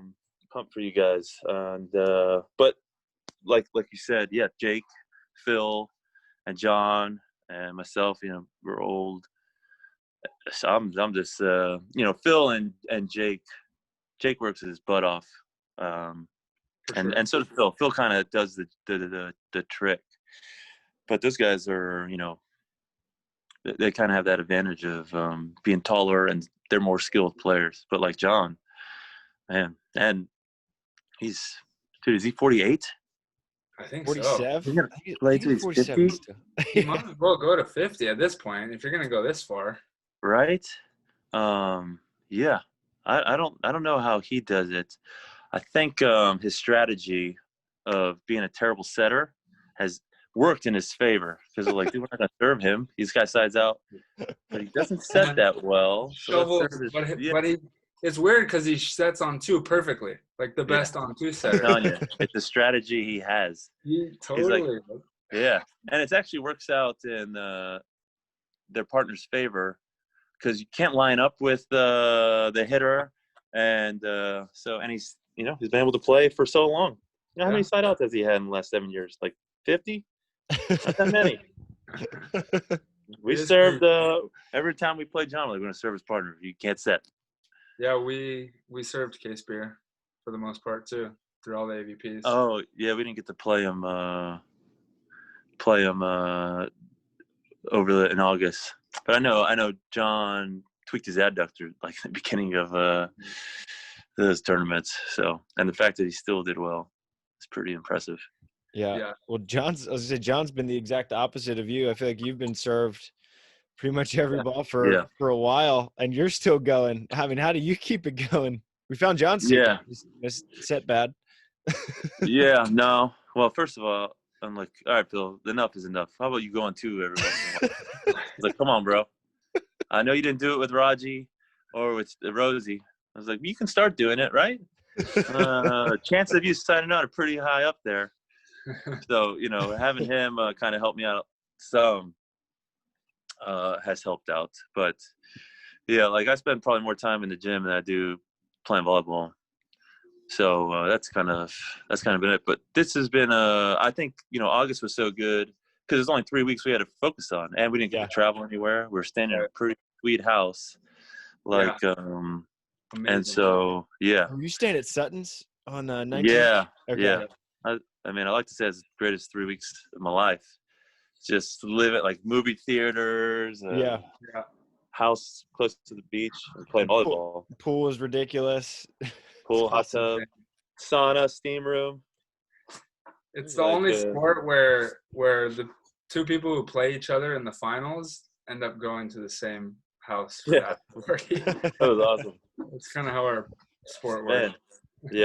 you guys. And but like you said, yeah, Jake, Phil, and John and myself, we're old. So I'm just Phil and Jake works his butt off. And so does Phil. Phil kind of does the trick, but those guys are, they kind of have that advantage of being taller, and they're more skilled players. But like John, man, and is he 48? I think 47. So. He's gonna play till he's 50. You might as well go to 50 at this point if you're gonna go this far, right? Yeah. I don't know how he does it. I think his strategy of being a terrible setter has worked in his favor, because they're like, dude, we're not going to serve him. He's got sides out, but he doesn't set that well. Shovels, but it's weird because he sets on two perfectly, like the best on two setter. I'm telling you, it's a strategy he has. Totally. Yeah, and it actually works out in their partner's favor, because you can't line up with the hitter, and he's he's been able to play for so long. How many side outs has he had in the last 7 years? Like 50? Not that many. We served every time we played John. We're going to serve his partner. You can't set. Yeah, we served Case Beer for the most part too, through all the AVPs. Oh yeah, we didn't get to play him in August. But I know John tweaked his adductor like at the beginning of those tournaments. So, and the fact that he still did well is pretty impressive. Yeah. Well, John's been the exact opposite of you. I feel like you've been served pretty much every ball for a while, and you're still going. I mean, how do you keep it going? We found John's secret. Just set bad. Yeah. No. Well, first of all, I'm like, all right, Phil, enough is enough. How about you go on two every once in a while? Like, come on, bro. I know you didn't do it with Raji or with Rosie. I was like, you can start doing it, right? Chances of you signing out are pretty high up there. So, having him kind of help me out some has helped out. But, yeah, like I spend probably more time in the gym than I do playing volleyball. So that's kind of been it. But this has been I think August was so good because there's only 3 weeks we had to focus on, and we didn't get to travel anywhere. We were staying in a pretty sweet house, and so Were you staying at Sutton's on 19th? Yeah, okay. Yeah. I mean, I like to say it's the greatest 3 weeks of my life. Just live it like movie theaters. House close to the beach and playing volleyball. Pool was ridiculous. Pool, hot tub, sauna, steam room. It's the only sport where the two people who play each other in the finals end up going to the same house for that party. That was awesome. It's kind of how our sport Man, works.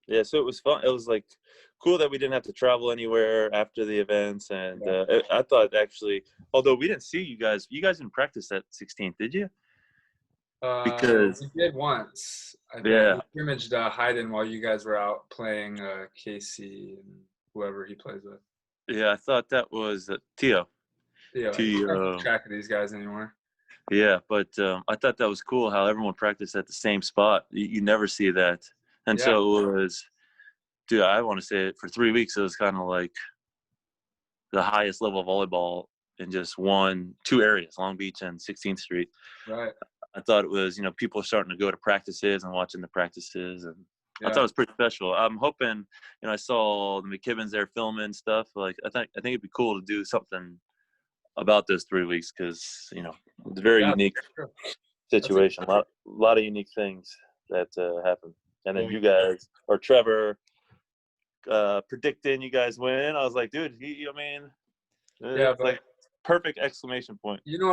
yeah. So it was fun. It was like cool that we didn't have to travel anywhere after the events, and I thought actually, although we didn't see you guys didn't practice that 16th, did you? Because we did once. I think we scrimmaged Hayden while you guys were out playing Casey and whoever he plays with. Yeah, I thought that was Tio. Yeah, I don't keep track of these guys anymore. Yeah, but I thought that was cool how everyone practiced at the same spot. You never see that. And so it was, dude, I want to say it for 3 weeks, it was kind of like the highest level of volleyball in just two areas, Long Beach and 16th Street. Right. I thought it was, people starting to go to practices and watching the practices. And I thought it was pretty special. I'm hoping, I saw the McKibbins there filming stuff. Like, I think it'd be cool to do something about those 3 weeks because, it's a very unique situation. A lot of unique things that happen. And then you guys, or Trevor, predicting you guys win. I was like, dude, it's like perfect exclamation point. You know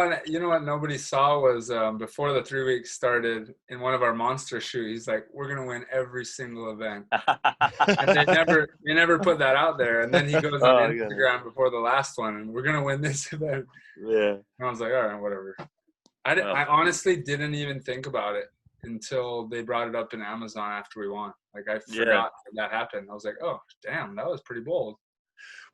what nobody saw was before the 3 weeks started in one of our monster shoots, he's like, we're gonna win every single event. And they never put that out there. And then he goes on Instagram before the last one and we're gonna win this event. Yeah. And I was like, all right, whatever. I honestly didn't even think about it until they brought it up in Amazon after we won. Like I forgot that happened. I was like, oh damn, that was pretty bold.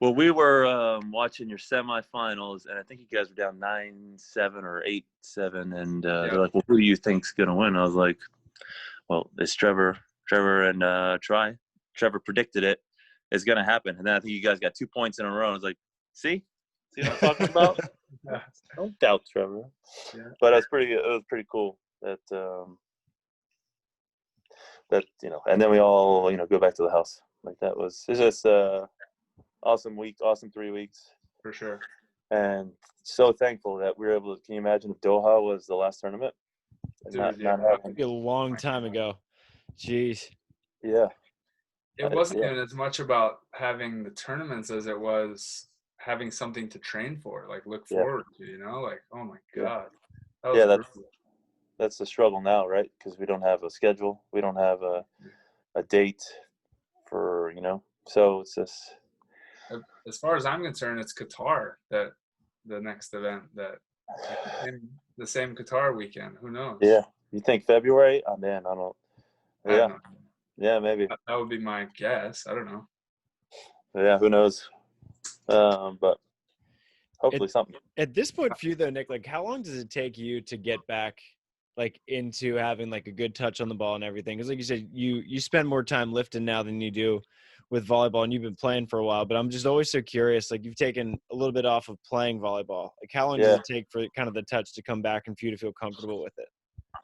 Well, we were watching your semifinals, and I think you guys were down 9-7 or 8-7, and they're like, "Well, who do you think's gonna win?" I was like, "Well, it's Trevor and Try. Trevor predicted it. It's gonna happen." And then I think you guys got 2 points in a row. I was like, "See what I'm talking about? Don't doubt Trevor." Yeah. But it was pretty cool that and then we all go back to the house. Like it's just awesome week, awesome 3 weeks. For sure. And so thankful that we were able to, can you imagine if Doha was the last tournament? That would be a long time ago. Jeez. Yeah. It wasn't even as much about having the tournaments as it was having something to train for, like look forward to, like, oh my God. That's the struggle now, right? Because we don't have a schedule. We don't have a date for, so it's just. As far as I'm concerned, it's Qatar that the next event that in the same Qatar weekend. Who knows? Yeah, you think February? Oh man, I don't. Yeah, yeah, maybe. That would be my guess. I don't know. Yeah, who knows? But hopefully something. At this point for you though, Nick, like how long does it take you to get back like into having like a good touch on the ball and everything? Because like you said, you spend more time lifting now than you do with volleyball, and you've been playing for a while, but I'm just always so curious, like you've taken a little bit off of playing volleyball. Like how long does it take for kind of the touch to come back and for you to feel comfortable with it?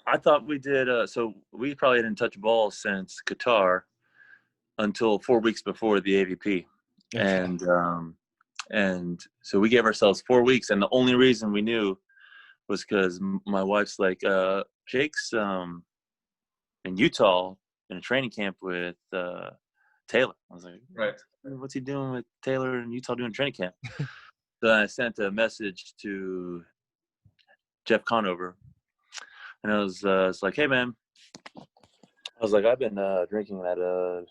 I thought we did, so we probably didn't touch ball since Qatar until 4 weeks before the AVP. Okay. And so we gave ourselves 4 weeks, and the only reason we knew was because my wife's like, Jake's in Utah in a training camp with Taylor. I was like, right. What's he doing with Taylor in Utah doing training camp? So I sent a message to Jeff Conover, and I was like, hey man, I was like, I've been drinking at a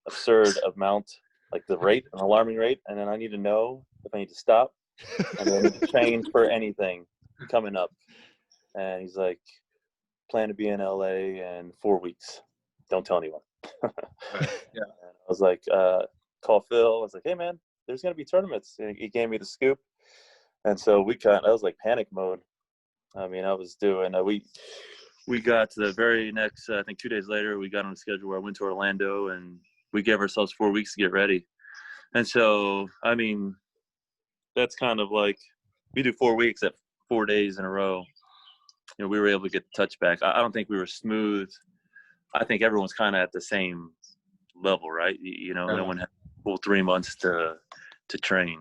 absurd amount, like the rate, an alarming rate, and then I need to know if I need to stop and then I need to change for anything coming up. And he's like, plan to be in LA in 4 weeks. Don't tell anyone. Yeah. And I was like, call Phil. I was like, hey man, there's gonna be tournaments. And he gave me the scoop. And so I was like panic mode. I mean, I was doing we got to the very next, I think 2 days later, we got on a schedule where I went to Orlando and we gave ourselves 4 weeks to get ready. And so, I mean, that's kind of like, we do 4 weeks at 4 days in a row. We were able to get the touch back. I don't think we were smooth. I think everyone's kind of at the same level, right? No one had a full 3 months to train.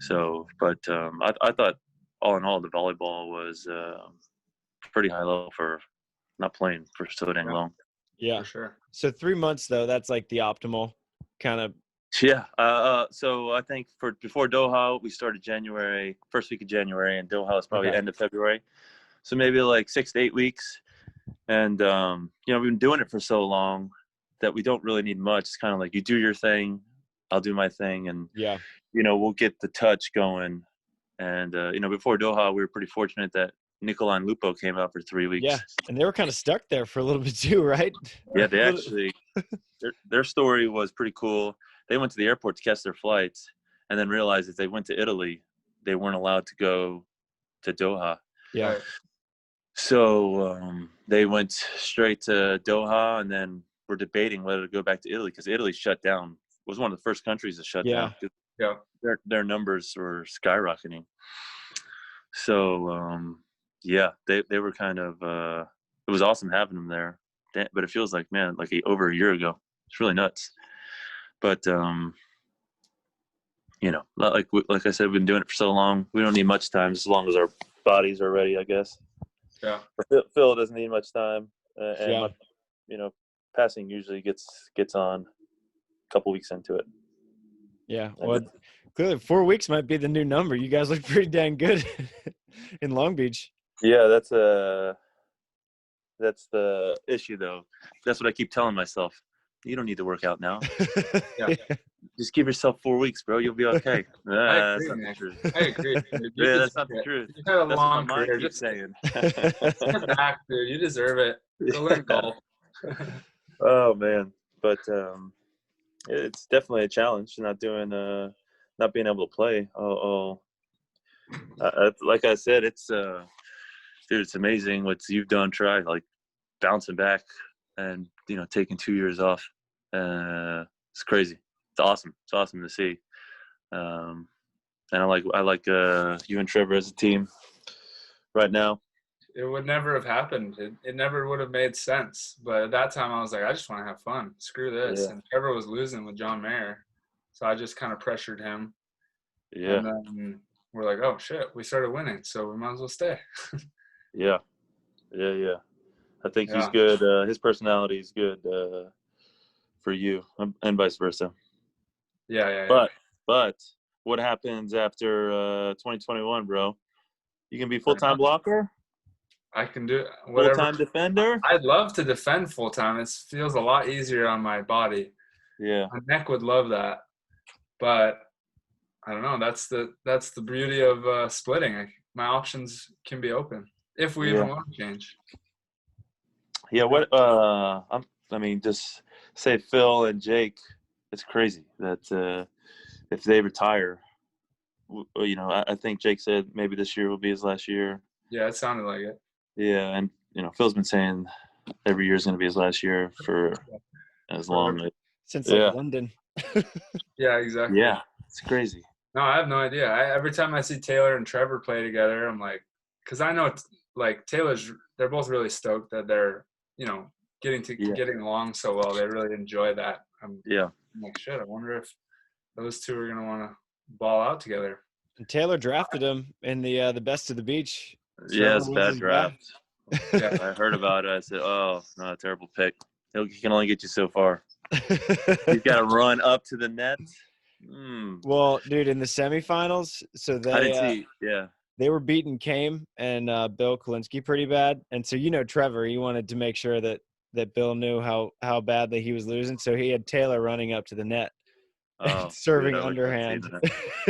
So, but I thought all in all, the volleyball was pretty high level for not playing for so dang long. Yeah, for sure. So 3 months though, that's like the optimal kind of Yeah. So I think before Doha, we started first week of January, and Doha is probably end of February. So maybe like 6 to 8 weeks. And, we've been doing it for so long that we don't really need much. It's kind of like you do your thing, I'll do my thing. And, we'll get the touch going. And, before Doha, we were pretty fortunate that Nikolai and Lupo came out for 3 weeks. Yeah, and they were kind of stuck there for a little bit too, right? Yeah, they actually their story was pretty cool. They went to the airport to catch their flights and then realized if they went to Italy, they weren't allowed to go to Doha. Yeah. So they went straight to Doha, and then we're debating whether to go back to Italy because Italy shut down. It was one of the first countries to shut down. Yeah. Their numbers were skyrocketing. So they were kind of it was awesome having them there. But it feels like, man, like over a year ago. It's really nuts. But like I said, we've been doing it for so long. We don't need much time as long as our bodies are ready, I guess. Yeah. Phil doesn't need much time, and passing usually gets on a couple weeks into it. Yeah. Well, clearly 4 weeks might be the new number. You guys look pretty dang good in Long Beach. Yeah, that's the issue, though. That's what I keep telling myself. You don't need to work out now. Just give yourself 4 weeks, bro. You'll be okay. I agree. Yeah, that's not the truth. You had a that's long what my career. mind keeps saying. Get back, dude. You deserve it. Go learn golf. Oh man, but it's definitely a challenge not being able to play. Like I said, it's dude, it's amazing what you've done. Try like bouncing back and taking 2 years off. It's crazy. It's awesome. It's awesome to see. And I like you and Trevor as a team right now. It would never have happened. It never would have made sense. But at that time, I was like, I just want to have fun. Screw this. Yeah. And Trevor was losing with John Mayer. So I just kind of pressured him. Yeah. And then we're like, oh, shit, we started winning. So we might as well stay. Yeah. I think he's good. His personality is good for you and vice versa. Yeah. But what happens after 2021, bro? You can be full-time blocker? I can do whatever. Full-time defender? I'd love to defend full-time. It feels a lot easier on my body. Yeah. My neck would love that. But I don't know. That's the beauty of splitting. My options can be open if we even want to change. Yeah, just say Phil and Jake, it's crazy that if they retire, I think Jake said maybe this year will be his last year. Yeah, it sounded like it. Yeah, and Phil's been saying every year is going to be his last year for as long since London. Yeah, exactly. Yeah, it's crazy. No, I have no idea. Every time I see Taylor and Trevor play together, I'm like, because I know they're both really stoked that they're getting along so well. They really enjoy that. I'm like, shit. I wonder if those two are gonna want to ball out together. And Taylor drafted him in the best of the beach. Yeah, it's a bad draft. Yeah, I heard about it. I said, "Oh, not a terrible pick. He can only get you so far. He's got to run up to the net." Well, dude, in the semifinals, so I didn't see. Yeah, they were beating Kame and Bill Kolinsky pretty bad, and so Trevor, he wanted to make sure that Bill knew how badly he was losing, so he had Taylor running up to the net. Serving underhand.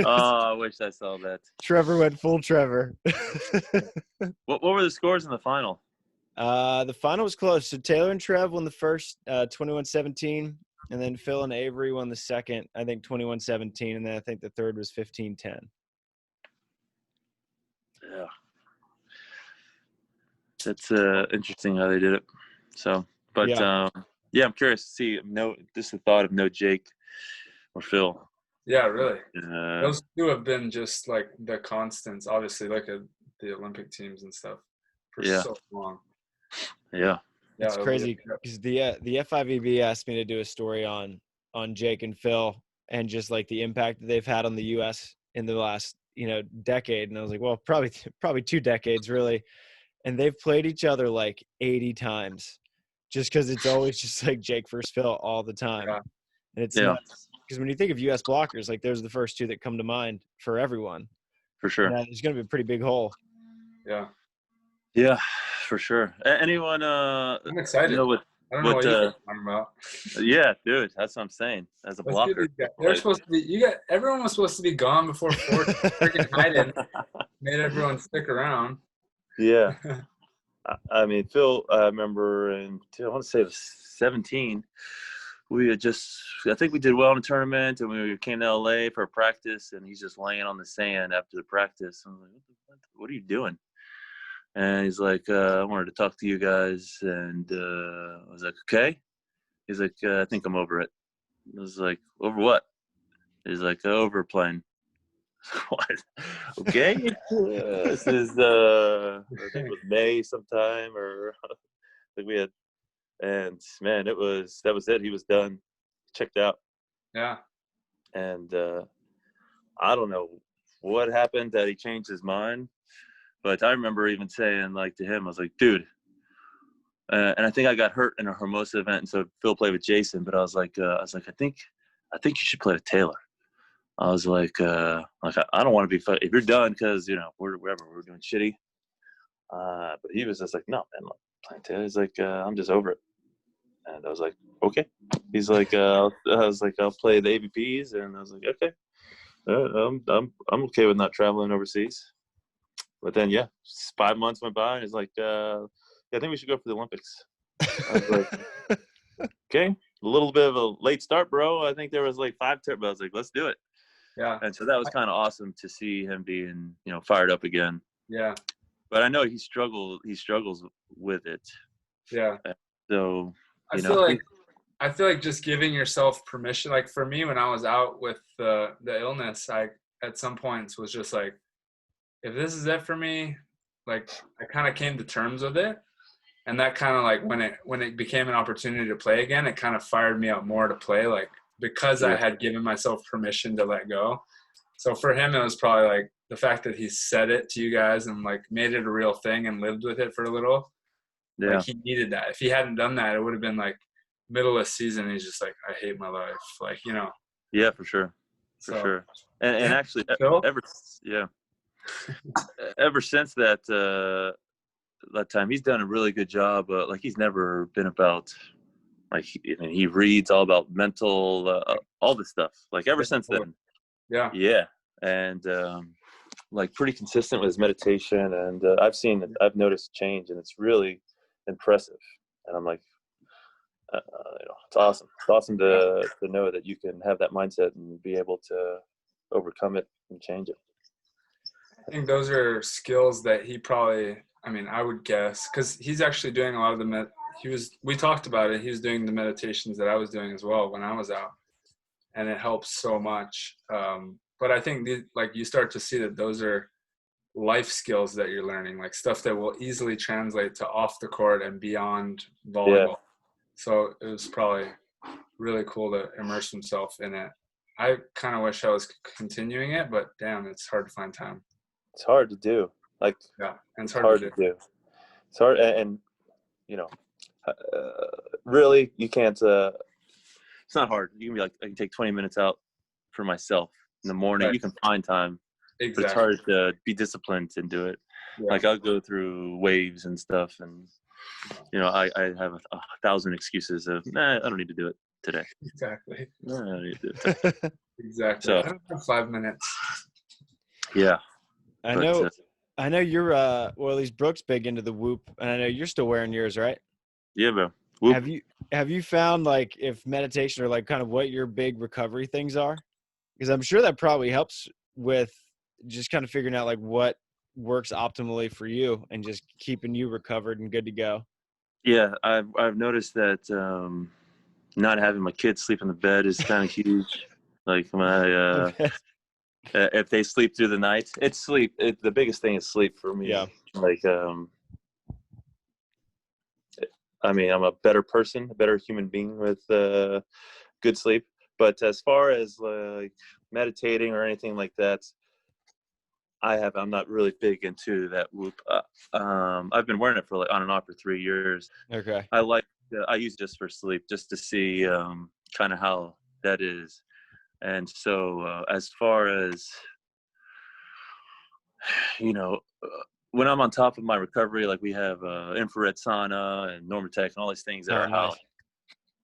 I wish I saw that. Trevor went full Trevor. What were the scores in the final? The final was close. So Taylor and Trev won the first 21-17, and then Phil and Avery won the second, I think 21-17, and then I think the third was 15-10. Yeah. That's interesting how they did it. So, but I'm curious to see. Just the thought of no Jake or Phil. Yeah, really. Those two have been just like the constants. Obviously, look at the Olympic teams and stuff for so long. Yeah, it's crazy because the FIVB asked me to do a story on Jake and Phil and just like the impact that they've had on the U.S. in the last decade, and I was like, well, probably 2 decades really, and they've played each other like 80 times, just because it's always just like Jake versus Phil all the time. Yeah. And it's nuts. because when you think of U.S. blockers, like those are the first two that come to mind for everyone. For sure. And, there's going to be a pretty big hole. Yeah. Yeah, for sure. Anyone? I'm excited. You know what? I don't know what you're talking about. Yeah, dude, that's what I'm saying. As a blocker, they're supposed to be. Everyone was supposed to be gone before freaking Hyden made everyone stick around. Yeah. I mean, Phil, I remember I want to say it was 17. I think we did well in the tournament, and we came to LA for a practice, and he's just laying on the sand after the practice. I'm like, what are you doing? And he's like, I wanted to talk to you guys. And I was like, okay. He's like, I think I'm over it. I was like, over what? He's like, over playing. What? Okay. This is, I think it was May sometime, or I think we had, and man, that was it. He was done, checked out. Yeah. And I don't know what happened that he changed his mind. But I remember even saying, like, to him, I was like, dude, and I think I got hurt in a Hermosa event, and so Phil played with Jason. But I was like, I think you should play with Taylor. I was like, I don't want to be if you're done, because we're doing shitty. But he was just like, no, man, look, playing Taylor. He's like, I'm just over it. And I was like, okay. He's like, I was like, I'll play the AVPs, and I was like, okay, I'm okay with not traveling overseas. But then, 5 months went by, and he's like, I think we should go for the Olympics. I was like, okay, a little bit of a late start, bro. I think there was like 5 trips, but I was like, let's do it. Yeah. And so that was kind of awesome to see him being, fired up again. Yeah. But I know he struggles with it. Yeah. So, I feel like just giving yourself permission, like for me, when I was out with the illness, I at some points was just like, if this is it for me, like I kind of came to terms with it. And that kind of like when it became an opportunity to play again, it kind of fired me up more to play, like because I had given myself permission to let go. So for him, it was probably like the fact that he said it to you guys and like made it a real thing and lived with it for a little. Yeah. Like he needed that. If he hadn't done that, it would have been like middle of the season. He's just like, I hate my life. Like, Yeah, for sure. For sure. And actually, ever since that time, he's done a really good job. Like he's never been about, like, he reads all about mental, all this stuff. Like ever since then. Yeah. Yeah. And like pretty consistent with his meditation. And I've noticed change, and it's really impressive. And I'm like, it's awesome. It's awesome to know that you can have that mindset and be able to overcome it and change it. I think those are skills that he probably, I would guess, because he's actually doing a lot of we talked about it. He was doing the meditations that I was doing as well when I was out, and it helps so much. But I think you start to see that those are life skills that you're learning, like stuff that will easily translate to off the court and beyond volleyball. Yeah. So it was probably really cool to immerse himself in it. I kind of wish I was continuing it, but damn, it's hard to find time. It's hard to do. Like, yeah, and it's hard to do. It's hard, and really, you can't. It's not hard. You can be like, I can take 20 minutes out for myself in the morning. Right. You can find time. Exactly. But it's hard to be disciplined and do it. Yeah. Like I'll go through waves and stuff, and I have 1,000 excuses of, I don't need to do it today. Exactly. No, I don't need to do it today. Exactly. So, I don't have 5 minutes. Yeah. I know you're at least Brooke's big into the whoop, and I know you're still wearing yours, right? Yeah, bro. Whoop. Have you found like if meditation or like kind of what your big recovery things are? Because I'm sure that probably helps with just kind of figuring out like what works optimally for you and just keeping you recovered and good to go. Yeah, I've noticed that not having my kids sleep in the bed is kind of huge. Like my if they sleep through the night, it's sleep. The biggest thing is sleep for me. Yeah. Like I'm a better person, a better human being with good sleep. But as far as like meditating or anything like that, I'm not really big into that whoop. I've been wearing it for like on and off for 3 years. Okay. I use it just for sleep, just to see kind of how that is. And so as far as, when I'm on top of my recovery, like we have infrared sauna and Normatec and all these things at our house.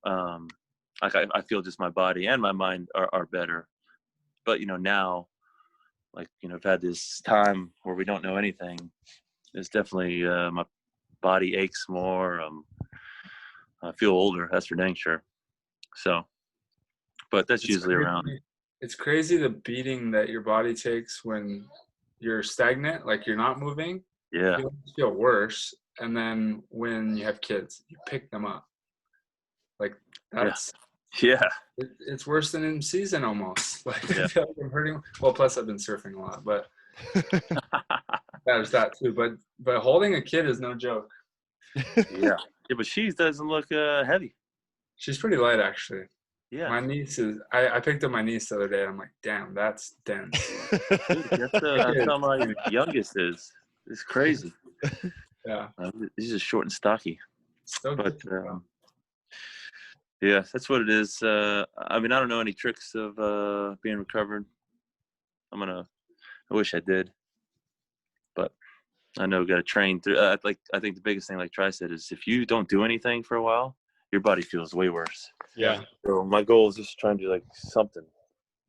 I feel just my body and my mind are better. But, now, like, I've had this time where we don't know anything. It's definitely my body aches more. I feel older. That's for dang sure. So, but that's usually around. It's crazy the beating that your body takes when you're stagnant, like you're not moving. Yeah. You feel worse. And then when you have kids, you pick them up. Like that's it's worse than in season almost. Like I feel like I'm hurting. Well, plus I've been surfing a lot, but there's that too. But holding a kid is no joke. Yeah, but she doesn't look heavy. She's pretty light actually. Yeah. My niece is. I picked up my niece the other day. And I'm like, damn, that's dense. Dude, that's how my youngest is. It's crazy. Yeah. He's just short and stocky. So but yeah, that's what it is. I don't know any tricks of being recovered. I wish I did, but I know got to train through. I think the biggest thing, like Tri said, is if you don't do anything for a while, your body feels way worse. Yeah. So my goal is just trying to do like something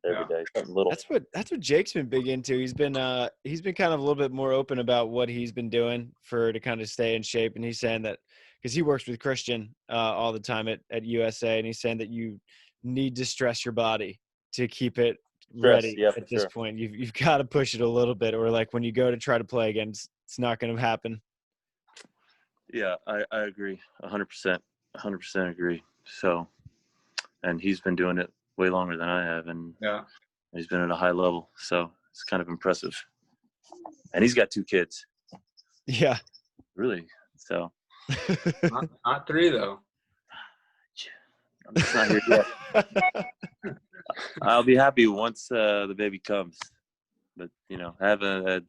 every day, something little. That's what Jake's been big into. He's been kind of a little bit more open about what he's been doing to kind of stay in shape. And he's saying that because he works with Christian all the time at USA, and he's saying that you need to stress your body to keep it ready at this point. You've got to push it a little bit, or like when you go to try to play again, it's not going to happen. Yeah, I agree 100%. 100% agree. So, and he's been doing it way longer than I have, and he's been at a high level. So it's kind of impressive. And he's got 2 kids. Yeah. Really? So. not 3 though. I'm just not here yet. I'll be happy once the baby comes, but because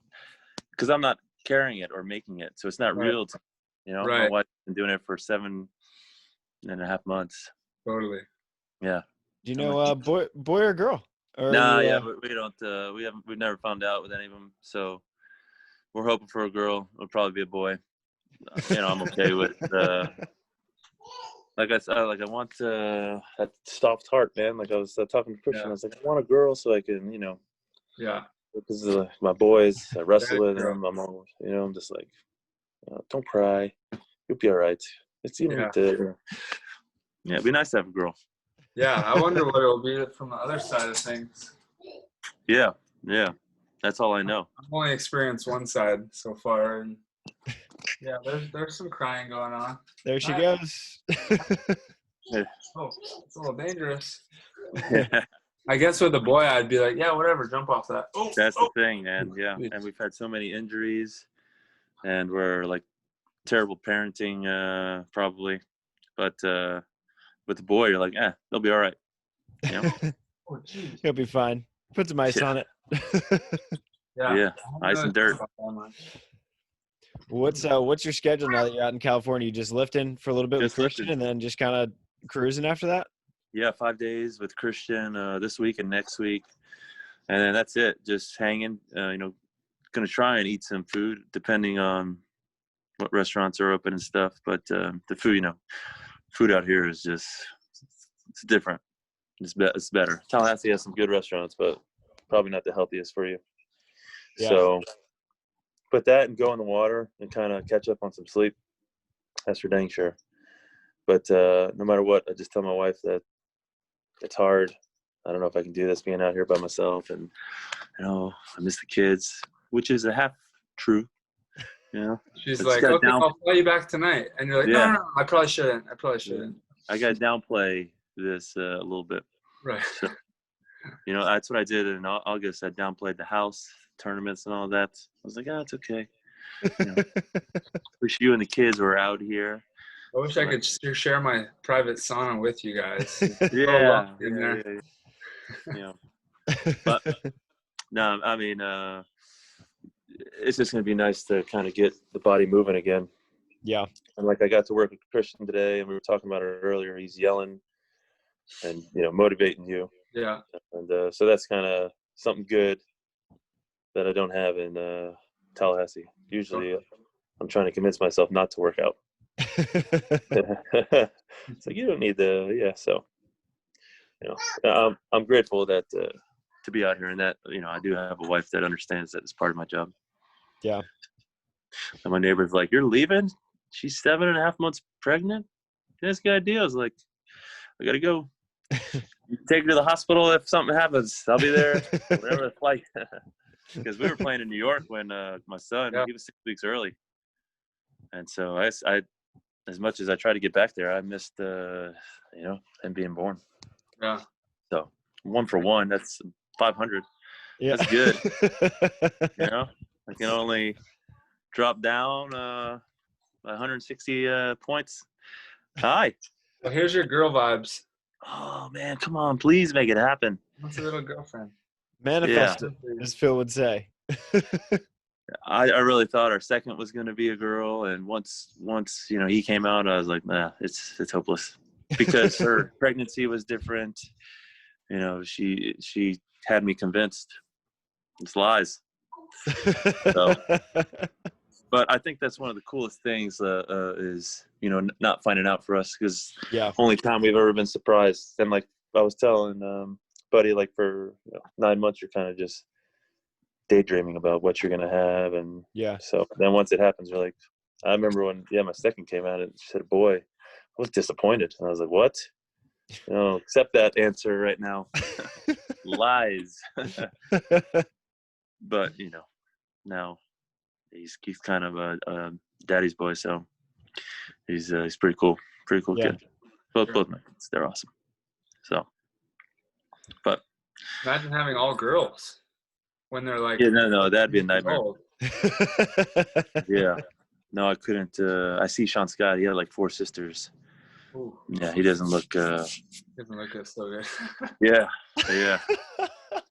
I'm not carrying it or making it, so it's not real. Right. My wife's been doing it for 7.5 months. Totally. Yeah. Do you know boy or girl? Or we don't. We've never found out with any of them. So we're hoping for a girl. It'll probably be a boy. I'm okay with. Like I said, I want that soft heart, man. Like I was talking to Christian, I was like, I want a girl so I can, because my boys, I wrestle with them. I'm just like, don't cry, you'll be all right. It's even it'd be nice to have a girl. Yeah, I wonder what it'll be from the other side of things. Yeah, that's all I know. I've only experienced one side so far, and yeah, there's some crying going on. There she goes. Oh, it's a little dangerous. I guess with a boy, I'd be like, yeah, whatever, jump off that. That's the thing, man. Yeah, and we've had so many injuries, and we're like terrible parenting, probably. But with the boy, you're like, they'll be all right. He'll be fine. Put some ice on it. Yeah, ice and dirt. What's your schedule now that you're out in California? You just lifting for a little bit with Christian and then just kind of cruising after that? Yeah, 5 days with Christian this week and next week. And then that's it, just hanging. Going to try and eat some food depending on what restaurants are open and stuff. But the food, food out here is just it's different. It's better. Tallahassee has some good restaurants, but probably not the healthiest for you. Yeah. So but that and go in the water and kind of catch up on some sleep. That's for dang sure. But no matter what, I just tell my wife that it's hard. I don't know if I can do this being out here by myself, and I miss the kids, which is a half true. She's like, okay, I'll fly you back tonight, and you're like, no, I probably shouldn't. I got to downplay this a little bit. Right. So, that's what I did in August. I downplayed the house tournaments and all that. I was like, it's okay. Wish you and the kids were out here. I wish I could share my private sauna with you guys. Yeah. But no, I mean, it's just going to be nice to kind of get the body moving again. Yeah. And like I got to work with Christian today, and we were talking about it earlier. He's yelling and, motivating you. Yeah. And so that's kind of something good that I don't have in Tallahassee. Usually I'm trying to convince myself not to work out. It's like, you don't need so, I'm grateful that to be out here, and that, I do have a wife that understands that it's part of my job. Yeah. And my neighbor's like, "You're leaving? She's 7.5 months pregnant? That's a good idea." I was like, "I gotta go. Take her to the hospital if something happens. I'll be there whatever the flight." Because we were playing in New York when my son, he was 6 weeks early. And so I as much as I tried to get back there, I missed him being born. Yeah. So 1 for 1, that's 500. Yeah. That's good. I can only drop down 160 points. Hi. Well, here's your girl vibes. Oh man, come on, please make it happen. What's a little girlfriend? Manifest it, as Phil would say. I really thought our second was going to be a girl, and once he came out, I was like, nah, it's hopeless, because her pregnancy was different. She had me convinced. It's lies. So, but I think that's one of the coolest things is not finding out for us, because only time we've ever been surprised. And like I was telling Buddy, like for 9 months you're kind of just daydreaming about what you're gonna have, and so then once it happens, you're like, I remember when my second came out and she said boy, I was disappointed, and I was like, what? Accept that answer right now. Lies. But now he's kind of a daddy's boy, so he's pretty cool kid. Both my kids, they're awesome. So, but imagine having all girls when they're like, no, that'd be a nightmare. Yeah, no, I couldn't. I see Sean Scott, he had like 4 sisters. Ooh. Yeah, he doesn't look so good. yeah.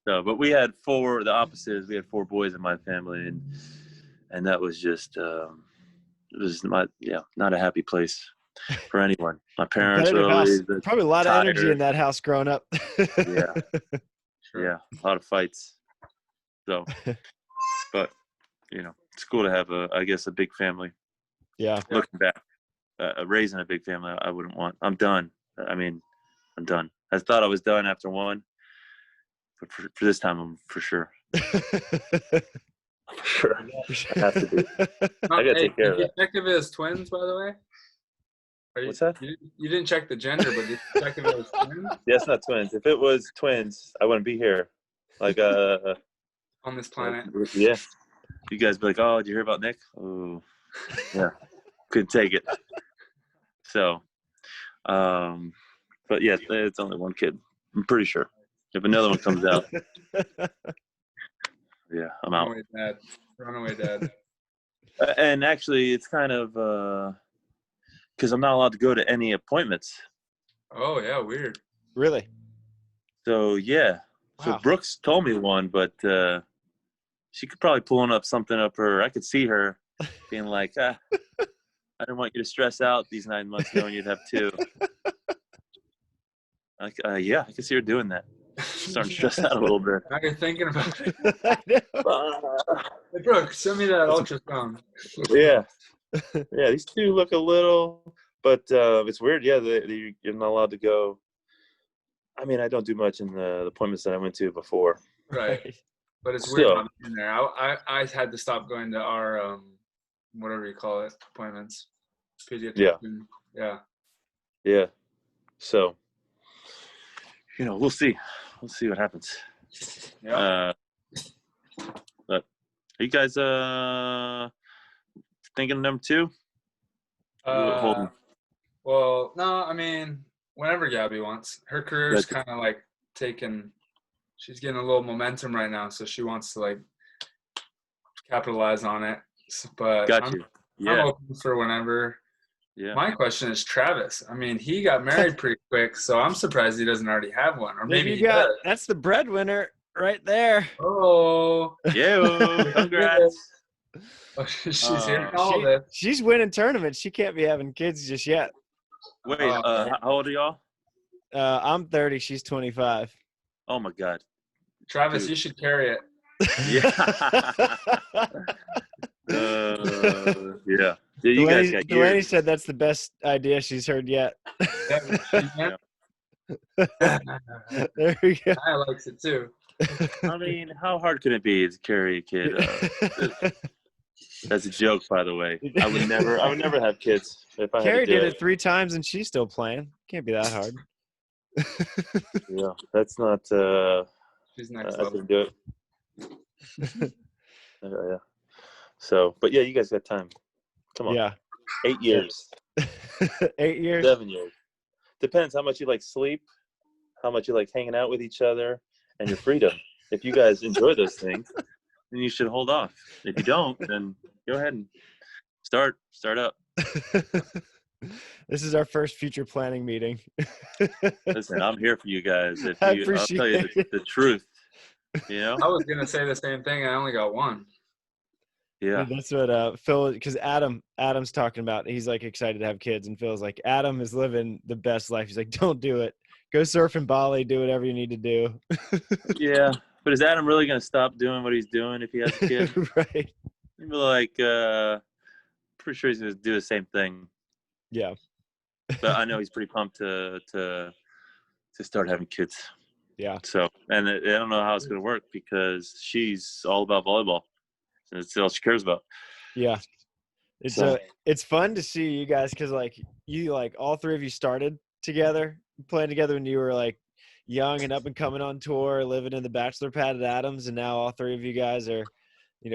So, but we had 4, the opposite is we had 4 boys in my family, and that was just it was not a happy place for anyone. My parents were always probably a lot tired. of energy in that house growing up. Yeah. Yeah, a lot of fights. So, but it's cool to have a big family. Yeah. Looking back, raising a big family, I wouldn't want. I'm done. I'm done. I thought I was done after 1, but for this time, I'm for sure. For sure. I have to be. I gotta take care of that. Did you check if it was twins, by the way? What's that? You didn't check the gender, but did you check if it was twins? Yeah, it's not twins. If it was twins, I wouldn't be here. Like on this planet. Yeah. You guys be like, oh, did you hear about Nick? Oh, yeah. Couldn't take it. So, but yeah, it's only 1 kid. I'm pretty sure. If another one comes out, yeah, I'm out. Runaway dad. And actually, it's kind of because I'm not allowed to go to any appointments. Oh yeah, weird. Really? So yeah. Wow. So Brooks told me one, but she could probably pulling up something up her. I could see her being like, I didn't want you to stress out these 9 months knowing you'd have 2. Like, yeah, I can see her doing that. Starting to stress out a little bit. Now you're thinking about it. Hey, Brooke, send me that ultrasound. Yeah. Yeah, these 2 look a little, but it's weird. Yeah, you're not allowed to go. I mean, I don't do much in the appointments that I went to before. Right. But it's weird not being there. I had to stop going to our, whatever you call it, appointments. Pediatrician. Yeah. Yeah. So, we'll see. We'll see what happens. Yeah. But are you guys thinking of number 2? Well, no, I mean, whenever Gabby wants. Her career's kind of like she's getting a little momentum right now, so she wants to like capitalize on it. But I'm open for whenever. Yeah. My question is Travis. I mean, he got married pretty quick, so I'm surprised he doesn't already have one. Or maybe he does. That's the breadwinner right there. Oh. Yeah. Congrats. She's here all this. She's winning tournaments. She can't be having kids just yet. Wait, how old are y'all? I'm 30. She's 25. Oh my God. Travis, Dude. you should carry it. Yeah. You guys got Delaney years. said that's the best idea she's heard yet. Yeah. There we go. I likes it too. I mean, how hard could it be to carry a kid? That's a joke, by the way. I would never have kids if I Carrie had to do did it 3 times and she's still playing. Can't be that hard. Yeah, that's not. She's next I level. couldn't do it. Yeah. So, but yeah, you guys got time. Come on. Yeah. 8 years. 8 years. 7 years. Depends how much you like sleep, how much you like hanging out with each other, and your freedom. If you guys enjoy those things, then you should hold off. If you don't, then go ahead and start up. This is our first future planning meeting. Listen, I'm here for you guys. I I'll appreciate tell you the truth. You know? I was gonna say the same thing. I only got one. Yeah. Dude, that's what Phil, because Adam's talking about. He's like excited to have kids, and Phil's like, Adam is living the best life. He's like, don't do it. Go surf in Bali. Do whatever you need to do. Yeah, but is Adam really gonna stop doing what he's doing if he has a kid? Right. He'd be like, pretty sure he's gonna do the same thing. Yeah. But I know he's pretty pumped to start having kids. Yeah. So, and I don't know how it's gonna work because she's all about volleyball. That's all she cares about. Yeah. It's fun to see you guys because like all 3 of you started together, playing together when you were like young and up and coming on tour, living in the bachelor pad at Adams, and now all 3 of you guys are,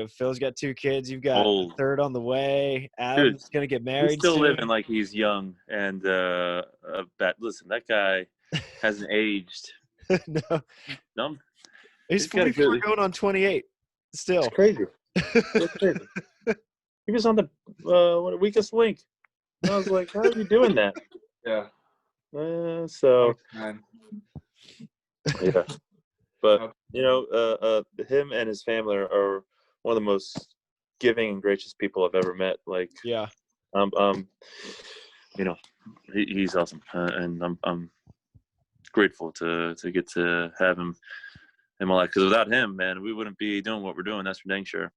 Phil's got 2 kids, you've got a third on the way. Adam's gonna get married. He's still soon. living like he's young and listen, that guy hasn't aged. No. He's 44 going on 28 still. It's crazy. It's crazy. He was on the weakest link. And I was like, how are you doing that? Yeah. So Man. yeah. But him and his family are one of the most giving and gracious people I've ever met. Like, yeah. He's awesome, and I'm grateful to get to have him in my life. Because without him, man, we wouldn't be doing what we're doing. That's for dang sure.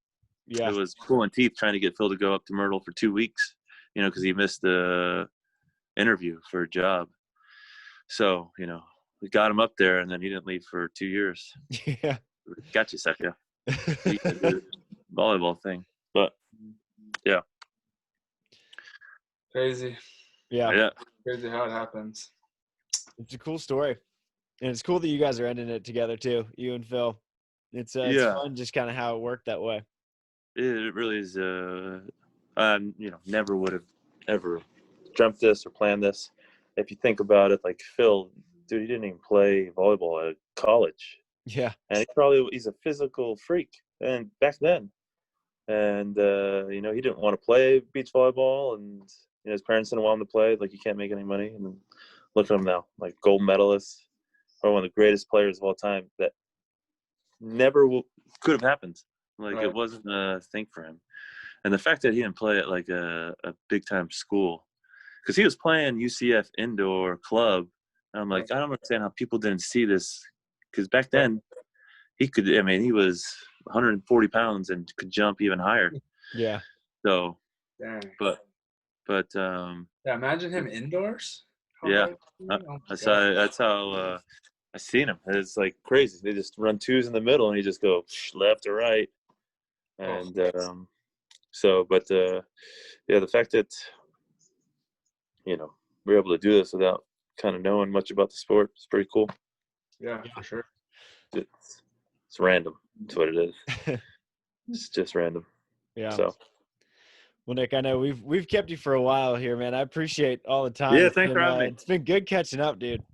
Yeah. It was pulling teeth trying to get Phil to go up to Myrtle for 2 weeks, because he missed the interview for a job. So, we got him up there, and then he didn't leave for 2 years. Yeah. Gotcha, sucker. Volleyball thing. But, yeah. Crazy. Yeah. Crazy how it happens. It's a cool story. And it's cool that you guys are ending it together, too, you and Phil. It's fun just kind of how it worked that way. It really is. Never would have ever dreamt this or planned this. If you think about it, like Phil, dude, he didn't even play volleyball at college. Yeah. And he's a physical freak. And back then, and he didn't want to play beach volleyball, and his parents didn't want him to play. Like, you can't make any money. And then look at him now, like gold medalist, or one of the greatest players of all time. That never could have happened. Like, right. It wasn't a thing for him. And the fact that he didn't play at like a big time school, because he was playing UCF indoor club. And I'm like, I don't understand how people didn't see this. Because back then, he was 140 pounds and could jump even higher. Yeah. So, dang. Imagine him indoors. That's how I seen him. It's like crazy. They just run twos in the middle, and he just go left or right. And the fact that we're able to do this without kind of knowing much about the sport is pretty cool. Yeah, for sure. It's random. That's what it is. It's just random. Yeah. So. Well, Nick, I know we've kept you for a while here, man. I appreciate all the time. Yeah, thanks for having me. It's been good catching up, dude.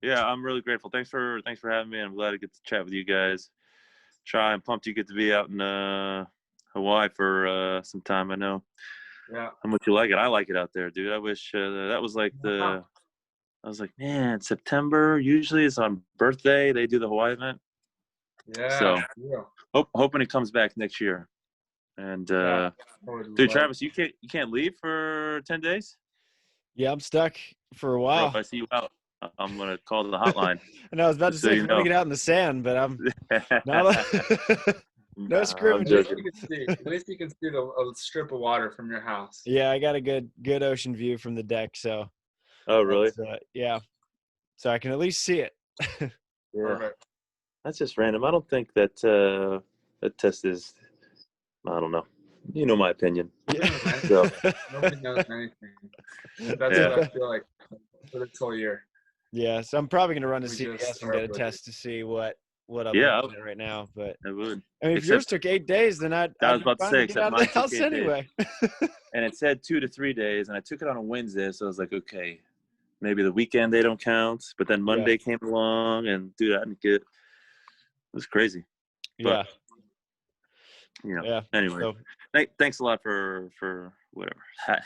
Yeah, I'm really grateful. Thanks for having me. I'm glad to get to chat with you guys. I'm pumped you get to be out in Hawaii for some time. I know how much you like it. I like it out there, dude. I wish that was like I was like, man, September. Usually it's on birthday. They do the Hawaii event. Yeah. So hoping it comes back next year. And dude, Travis, you can't leave for 10 days? Yeah, I'm stuck for a while. Bro, if I see you out, I'm gonna call the hotline. And I was about to say, if you want to get out in the sand, but I'm not. No scrimmage. At least you can see a strip of water from your house. Yeah, I got a good ocean view from the deck. So. Oh, really? Yeah. So I can at least see it. Yeah. Perfect. That's just random. I don't think that that test is. I don't know. You know my opinion. Yeah. So. Nobody knows anything. That's what I feel like for this whole year. Yeah, so I'm probably going to run to We CBS just and get a start with test to see what I'm Yeah. looking at right now. But I would. I mean, if yours took 8 days, then I'd was about to say, get out of the house anyway. And it said 2 to 3 days, and I took it on a Wednesday, so I was like, okay, maybe the weekend they don't count. But then Monday came along, and dude, I didn't get. It was crazy. Yeah. But, you know. Yeah. Anyway, So, thanks a lot for whatever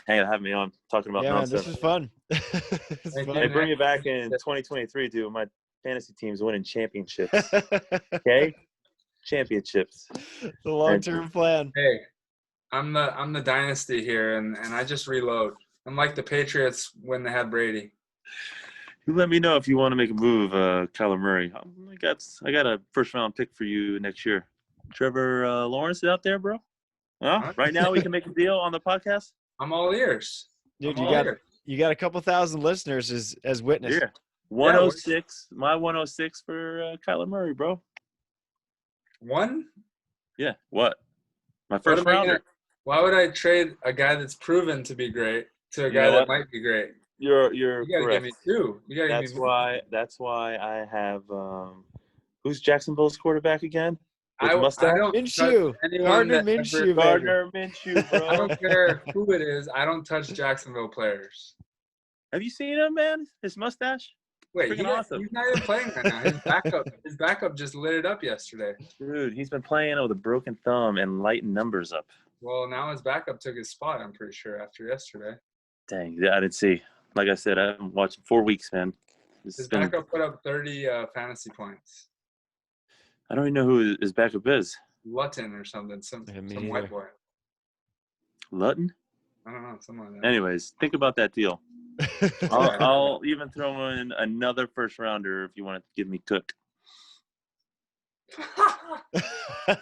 having me on talking about man, nonsense. this was fun. It's fun. Hey, bring me back in 2023, dude. My fantasy team's winning championships. Okay, championships. The long-term plan. Hey, I'm the dynasty here, and I just reload. I'm like the Patriots when they had Brady. You let me know if you want to make a move, Kyler Murray. I got a first-round pick for you next year. Trevor Lawrence is out there, bro. Huh? Right now we can make a deal on the podcast. I'm all ears, dude. You got a couple thousand listeners as witness. Yeah, 106. My 106 for Kyler Murray, bro. One? Yeah. What? My first rounder. Why would I trade a guy that's proven to be great to a guy that might be great? You're you gotta correct. Give me two. You gotta give me That's why I have who's Jacksonville's quarterback again? I don't Minshew. Gardner Minshew, bro. I don't care who it is. I don't touch Jacksonville players. Have you seen him, man? His mustache? Wait, awesome. He's not even playing right now. His backup just lit it up yesterday. Dude, he's been playing with a broken thumb and lighting numbers up. Well, now his backup took his spot, I'm pretty sure, after yesterday. Dang, I didn't see. Like I said, I've been watching 4 weeks, man. His backup put up 30 fantasy points. I don't even know who his backup is. Lutton or something. Some white boy. Lutton? I don't know. Something like that. Anyways, think about that deal. I'll even throw in another first rounder if you want to give me Cook.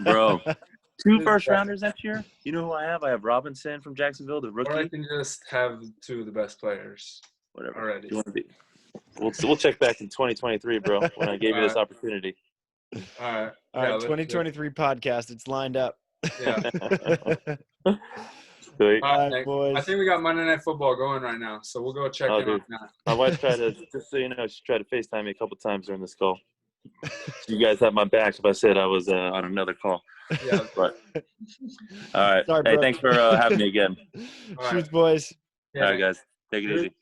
Bro, 2 first rounders next year. You know who I have? I have Robinson from Jacksonville, the rookie. Or I can just have 2 of the best players. Whatever. Already. You want to be? We'll check back in 2023, bro. When I gave you this opportunity. All right. 2023 podcast. It's lined up. Yeah. Sweet. All right, boys. I think we got Monday Night Football going right now, so we'll go check in on that. My wife tried to, just so you know, she tried to FaceTime me a couple times during this call. You guys have my back if I said I was on another call. Yeah. But all right. Sorry, hey, bro. thanks for having me again. Shoots, boys. Yeah. All right, guys. Take it easy.